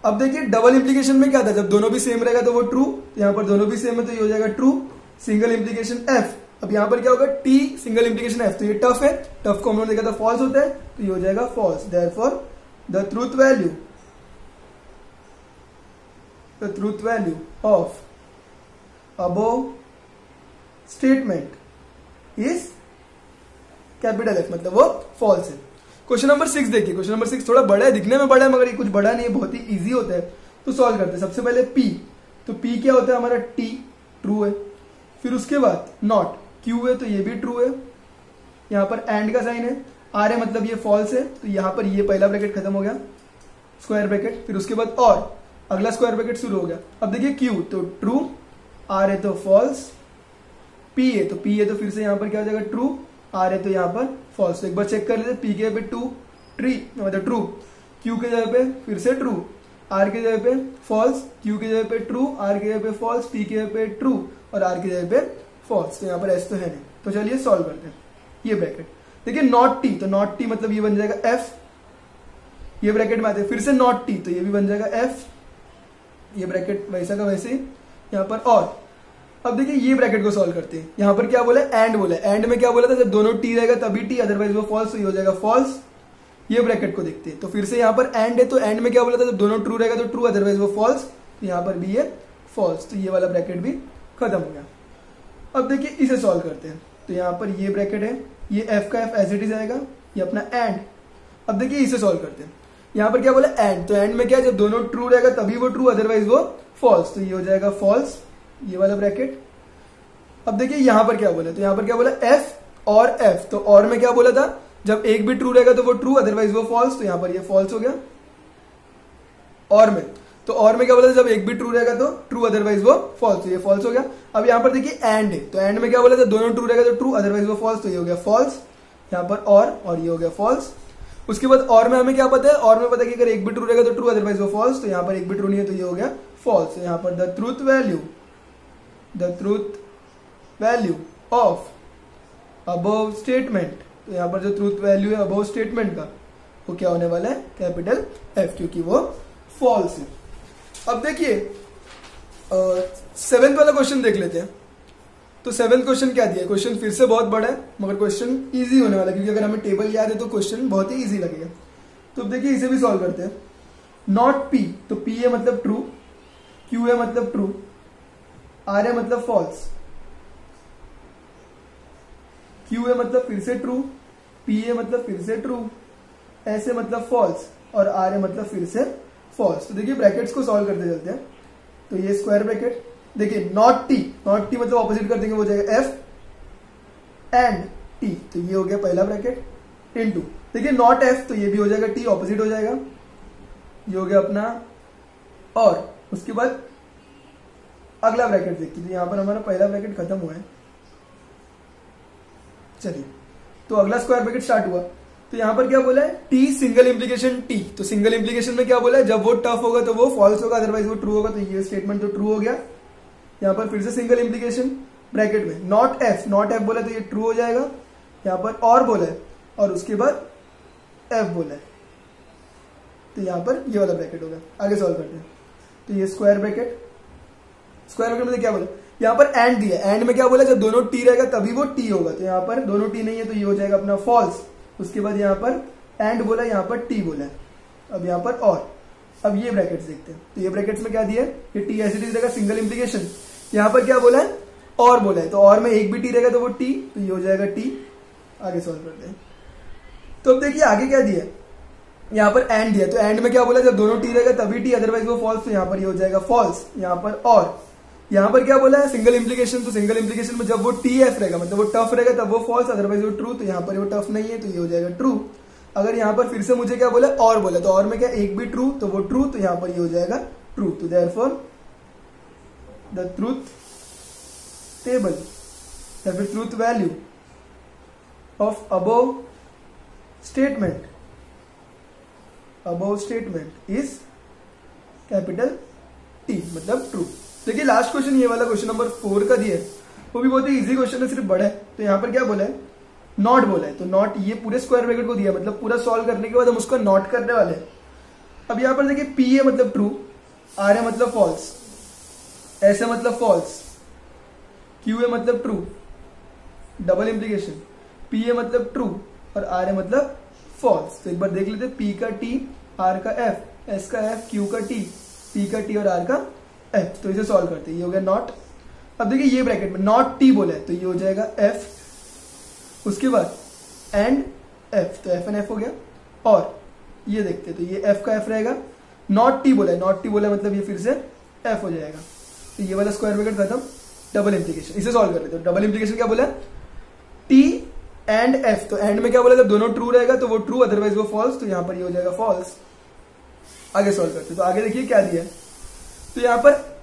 अब देखिए डबल इंप्लीकेशन में क्या था, जब दोनों भी सेम रहेगा तो वो ट्रू, तो यहाँ पर दोनों भी सेम है तो ये हो जाएगा ट्रू। सिंगल इंप्लीकेशन F, अब यहाँ पर क्या होगा T सिंगल इंप्लीकेशन F, तो ये टफ है, टफ को हम लोगों ने देखा था फॉल्स होता है तो ये हो जाएगा false. Therefore the truth value of above statement is capital F, मतलब वो फॉल्स है। क्वेश्चन नंबर 6 देखिए, क्वेश्चन नंबर 6 थोड़ा बड़ा है, दिखने में बड़ा है मगर ये कुछ बड़ा नहीं है, बहुत ही इजी होता है। तो सॉल्व करते हैं। सबसे पहले P, तो P क्या होता है हमारा T, ट्रू है। फिर उसके बाद नॉट Q है तो ये भी ट्रू है, यहाँ पर एंड का साइन है, R है मतलब ये फॉल्स है, तो यहाँ पर ये पहला ब्रैकेट खत्म हो गया, स्क्वायर ब्रैकेट। फिर उसके बाद और अगला स्क्वायर ब्रैकेट शुरू हो गया। अब देखिए Q तो ट्रू, R है तो फॉल्स, P है तो फिर से यहाँ पर क्या हो जाएगा ट्रू, R है तो यहाँ पर फॉल्स। तो एक बार चेक कर लेते, P के जगह पे मतलब ट्रू, Q के जगह पे फिर से ट्रू, R के जगह पे फॉल्स, Q के जगह पे ट्रू, R के जगह पे फॉल्स, P के जगह पे ट्रू और R के जगह पे फॉल्स। तो यहाँ पर S तो है नहीं, तो चलिए सॉल्व करते हैं। ये ब्रैकेट देखिए नॉट T, तो नॉट T मतलब ये बन जाएगा F, ये ब्रैकेट में आते हैं। फिर से नॉट T तो ये भी बन जाएगा F, ये ब्रैकेट वैसा का वैसे ही यहाँ पर। और अब देखिए ये ब्रैकेट को सॉल्व करते हैं। यहाँ पर क्या बोला है, एंड बोला है, एंड में क्या बोला था, जब दोनों T रहेगा तभी T, अदरवाइज वो फॉल्स, तो ये हो जाएगा फॉल्स। ये ब्रैकेट को देखते हैं, तो फिर से यहाँ पर एंड है तो एंड में क्या बोला था, जब दोनों ट्रू रहेगा तो ट्रू, अदरवाइज वो फॉल्स, तो यहाँ पर भी ये फॉल्स, तो ये वाला ब्रैकेट भी खत्म हो गया। अब देखिए इसे सॉल्व करते हैं। तो यहाँ पर ये ब्रैकेट है, ये F का F एज इट इज आएगा, ये अपना एंड। अब देखिए इसे सॉल्व करते हैं। यहाँ पर क्या बोला एंड, तो एंड में क्या है, जब दोनों ट्रू रहेगा तभी वो ट्रू, अदरवाइज वो फॉल्स, तो ये हो जाएगा फॉल्स, ये वाला ब्रैकेट। अब देखिए यहाँ पर क्या बोला, तो यहाँ पर क्या बोला F और F, तो और में क्या बोला था, जब एक भी ट्रू रहेगा तो वो ट्रू, अदरवाइज वो फॉल्स, तो यहाँ पर ये फॉल्स हो गया। और में क्या बोला था, जब एक भी ट्रू रहेगा तो ट्रू, अदरवाइज वो फॉल्स, तो ये फॉल्स हो गया। अब यहाँ पर देखिए एंड है, तो एंड में क्या बोला था, दोनों ट्रू रहेगा तो ट्रू, अदरवाइज वो फॉल्स, तो ये हो गया फॉल्स। यहाँ पर और ये हो गया फॉल्स। उसके बाद और में हमें क्या पता है, और में पता है कि अगर एक भी ट्रू रहेगा तो ट्रू, अदरवाइज वो फॉल्स, तो यहाँ पर एक भी ट्रू नहीं है तो ये हो गया फॉल्स। तो यहाँ पर the truth value of above statement, तो यहाँ पर जो ट्रूथ वैल्यू है अबव स्टेटमेंट का वो क्या होने वाला है, कैपिटल F, क्योंकि वो फॉल्स है। अब देखिए 7th वाला क्वेश्चन देख लेते हैं। तो 7th क्वेश्चन क्या दिया है? क्वेश्चन फिर से बहुत बड़ा है मगर क्वेश्चन इजी होने वाला है, क्योंकि अगर हमें टेबल याद है तो क्वेश्चन बहुत ही इजी लगेगा। तो अब देखिए इसे भी सॉल्व करते हैं। नॉट पी, तो पी है मतलब ट्रू, क्यू है मतलब ट्रू, आर है मतलब फॉल्स, क्यू है मतलब फिर से ट्रू, पी है मतलब फिर से ट्रू, एस है मतलब फॉल्स और आर है मतलब फिर से फॉल्स। तो देखिए ब्रैकेट्स को सॉल्व करते चलते हैं। तो ये स्क्वायर ब्रैकेट, देखिए नॉट टी मतलब ऑपोजिट कर देंगे, वो जाएगा एफ एंड टी, तो ये हो गया पहला ब्रैकेट इनटू, देखिए नॉट एफ तो ये भी हो जाएगा टी, ऑपोजिट हो जाएगा, ये हो गया अपना। और उसके बाद अगला ब्रैकेट देखिए, तो यहां पर हमारा पहला ब्रैकेट खत्म हुआ है। चलिए तो अगला स्क्वायर ब्रैकेट स्टार्ट हुआ। तो यहां पर क्या बोला है? टी सिंगल इंप्लीकेशन टी, तो सिंगल इंप्लीकेशन में क्या बोला है? जब वो टफ होगा तो वो फॉल्स होगा, अदरवाइज वो ट्रू होगा। तो ये स्टेटमेंट तो ट्रू हो गया। यहां पर फिर से सिंगल इंप्लीकेशन ब्रैकेट में नॉट एफ बोला तो ये ट्रू हो जाएगा। यहां पर और बोला है और उसके बाद एफ बोला है, तो यहां पर ये वाला ब्रैकेट होगा। आगे सॉल्व करते हैं। तो ये स्क्वायर ब्रैकेट में क्या बोला? यहां पर एंड दिया, एंड में क्या बोला? जब दोनों टी रहेगा तभी वो टी होगा, तो यहां पर दोनों टी नहीं है तो ये हो जाएगा अपना फॉल्स। उसके बाद यहां पर एंड बोला, यहां पर टी बोला है, अब यहां पर और। अब ये ब्रैकेट्स देखते हैं। तो ये ब्रैकेट्स में क्या दिया है? ये टी ऐसे रहेगा सिंगल इंप्लीकेशन। यहां पर क्या बोला है? और बोला है, तो और में एक भी टी रहेगा तो वो टी, तो ये हो जाएगा टी। आगे सॉल्व करते हैं। तो अब देखिए आगे क्या दिया है? यहां पर एंड दिया, तो एंड में क्या बोला? जब दोनों टी रहेगा तभी टी, अदरवाइज वो फॉल्स, तो यहां पर ये हो जाएगा फॉल्स। यहां पर और यहां पर क्या बोला है? सिंगल इंप्लीकेशन, तो सिंगल इंप्लीकेशन में जब वो टी एफ रहेगा मतलब वो टफ रहेगा तब वो फॉल्स, अदरवाइज वो ट्रू, तो यहां पर वो टफ नहीं है तो ये हो जाएगा ट्रू। अगर यहां पर फिर से मुझे क्या बोला? और बोला, तो और में क्या एक भी ट्रू तो वो ट्रू, तो यहां पर ये हो जाएगा ट्रू। तो देयरफॉर द ट्रूथ टेबल या फिर truth value of above statement is capital T, मतलब ट्रू। देखिए लास्ट क्वेश्चन ये वाला क्वेश्चन नंबर 4 का दिया है, वो भी बहुत ही इजी क्वेश्चन है, सिर्फ बड़ा है। तो यहां पर क्या बोला है? नॉट बोला है, तो नॉट ये पूरे स्क्वायर ब्रैकेट को दिया, मतलब पूरा सॉल्व करने के बाद हम उसको नॉट करने वाले हैं। अब यहां पर देखिए पी है मतलब ट्रू, आर है मतलब फॉल्स, एस है मतलब फॉल्स, क्यू है मतलब ट्रू, डबल इंप्लीकेशन, पी है मतलब ट्रू और आर है मतलब फॉल्स। तो एक बार देख लेते, पी का टी, आर का एफ, एस का एफ, क्यू का टी, पी का टी और आर का एफ। तो इसे सॉल्व करते हैं। ये हो गया नॉट। अब देखिए ये ब्रैकेट में नॉट टी बोला है तो ये हो जाएगा एफ, उसके बाद एंड एफ, तो एफ एंड एफ हो गया। और ये देखते हैं, तो ये एफ का एफ रहेगा, नॉट टी बोला है, मतलब ये फिर से एफ हो जाएगा। तो ये वाला स्क्वायर ब्रैकेट खत्म। डबल इंप्लीकेशन, इसे सॉल्व कर लेते हैं। डबल इंप्लीकेशन क्या बोला? टी एंड एफ, तो एंड में क्या बोला? जब दोनों ट्रू रहेगा तो वो ट्रू, अदरवाइज वो फॉल्स, तो यहां पर ये हो जाएगा फॉल्स। आगे सॉल्व करते हैं। तो आगे देखिए क्या दिया है? तो यहां पर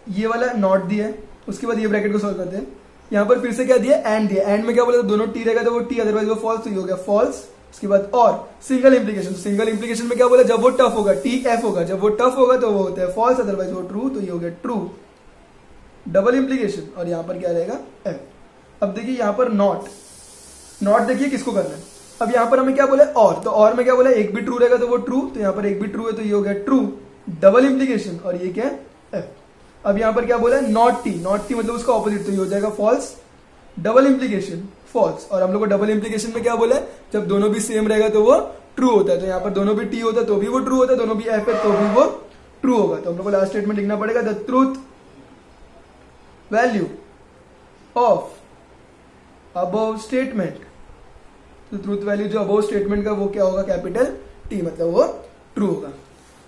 ये वाला नॉट दिया है, उसके बाद ये ब्रैकेट को सॉल्व करते हैं। यहां पर फिर से क्या दिया? एंड दिया, एंड में क्या बोला? दोनों टी रहेगा तो वो टी, अदरवाइज वो फॉल्स, तो ये हो गया फॉल्स। उसके बाद और सिंगल इंप्लीकेशन, सिंगल इंप्लीकेशन में क्या बोला? जब वो टफ होगा टी एफ होगा, जब वो टफ होगा तो वो होता है फॉल्स, अदरवाइज वो ट्रू, तो ये हो गया ट्रू। डबल इंप्लीकेशन और यहां पर क्या रहेगा? एफ। अब देखिए यहां पर नॉट देखिए किसको करना है? अब यहां पर हमें क्या बोला? और, तो और में क्या बोला? एक भी ट्रू रहेगा तो वो ट्रू, तो यहां पर एक भी ट्रू है तो ये हो गया ट्रू। डबल इंप्लीकेशन और ये क्या है? एफ। अब यहां पर क्या बोला है? नॉट टी मतलब उसका ऑपोजिट, तो ये हो जाएगा फॉल्स। डबल इंप्लीकेशन फॉल्स, और हम लोग को डबल इंप्लीकेशन में क्या बोला है? जब दोनों भी सेम रहेगा तो वो ट्रू होता है, तो यहां पर दोनों भी टी होता है तो भी वो ट्रू होता है, दोनों भी एफ है तो भी वो ट्रू होगा। तो हम लोग को लास्ट स्टेटमेंट लिखना पड़ेगा, the truth value of above statement. तो ट्रूथ वैल्यू जो अबव स्टेटमेंट का वो क्या होगा? कैपिटल टी, मतलब वो ट्रू होगा।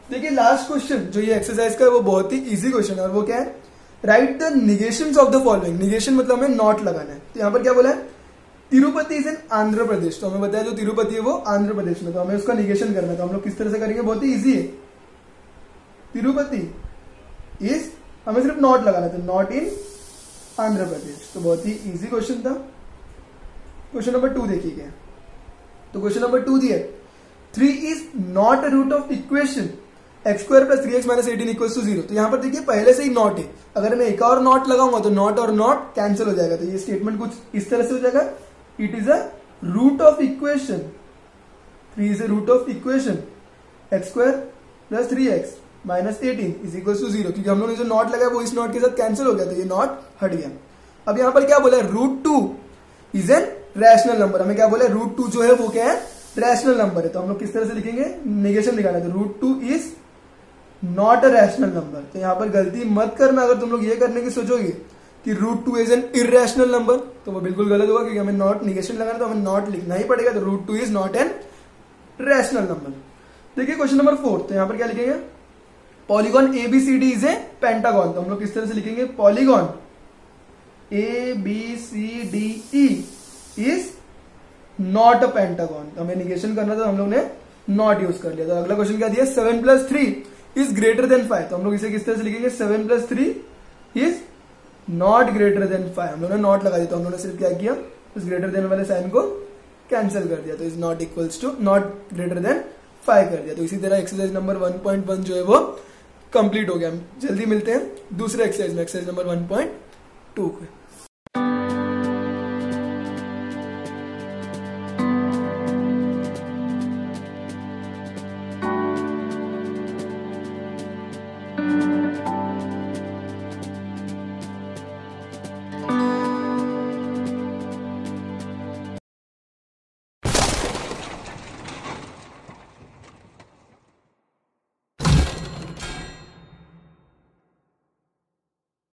देखिए लास्ट क्वेश्चन जो ये एक्सरसाइज का है वो बहुत ही इजी क्वेश्चन है, और वो क्या है? Write the negations of the following. Negation मतलब हमें नॉट लगाना है। तो यहां पर क्या बोला है? तिरुपति इज इन आंध्र प्रदेश, तो हमें बताया जो तिरुपति है वो आंध्र प्रदेश में, तो हमें उसका निगेशन करना है। तो हम लोग किस तरह से करेंगे? बहुत ही इजी है। तिरुपति इज, हमें सिर्फ नॉट लगाना है, तो नॉट इन आंध्र प्रदेश। तो बहुत ही इजी क्वेश्चन था। क्वेश्चन नंबर 2 देखिए क्या। तो क्वेश्चन नंबर 2 दिया 3 is not a root of equation x square plus 3x minus 18 equal to 0। तो यहां पर देखिए पहले से ही नॉट है, अगर मैं एक और नॉट लगाऊंगा तो नॉट और नॉट कैंसिल हो जाएगा। तो ये स्टेटमेंट कुछ इस तरह से हो जाएगा, it is a root of equation, 3 is a root of equation x square plus 3x -18 is equal to 0, क्योंकि हम लोगों ने जो नॉट लगाया वो इस नॉट के साथ कैंसिल हो गया, तो ये नॉट हट गया। अब यहाँ पर क्या बोला है, √2 इज एन रैशनल नंबर। हमें क्या बोला है, √2 जो है वो क्या है, रैशनल नंबर है। तो हम लोग किस तरह से लिखेंगे, नेगेशन निकालना है, तो √2 is not a rational number. तो यहाँ पर गलती मत करना, अगर तुम लोग ये करने की सोचोगे कि √2 इज एन इरेशनल नंबर, तो वो बिल्कुल गलत होगा, क्योंकि हमें नॉट निगेशन लगाना, तो हमें नॉट लिखना ही पड़ेगा। तो √2 is not an rational number. देखिए क्वेश्चन नंबर 4, तो यहाँ पर क्या लिखेंगे, polygon ABCD is a pentagon. तो हम लोग किस तरह से लिखेंगे, polygon ABCDE is not a pentagon. तो हमें निगेशन करना था, हम लोग ने नॉट यूज कर लिया। तो अगला क्वेश्चन क्या दिया, 7 + 3 इज ग्रेटर देन 5। तो हम लोग इसे किस तरह से लिखेंगे, 7 + 3 इज नॉट ग्रेटर देन 5। हम लोग ने नॉट लगा दिया, तो हम लोग ने सिर्फ क्या किया, इस ग्रेटर देन वाले साइन को कैंसिल कर दिया, तो is not equals to not greater than 5 कर दिया। तो इसी तरह एक्सरसाइज नंबर 1.1 जो है वो कंप्लीट हो गया। जल्दी मिलते हैं दूसरे एक्सरसाइज में, एक्सरसाइज नंबर 1.2 पे।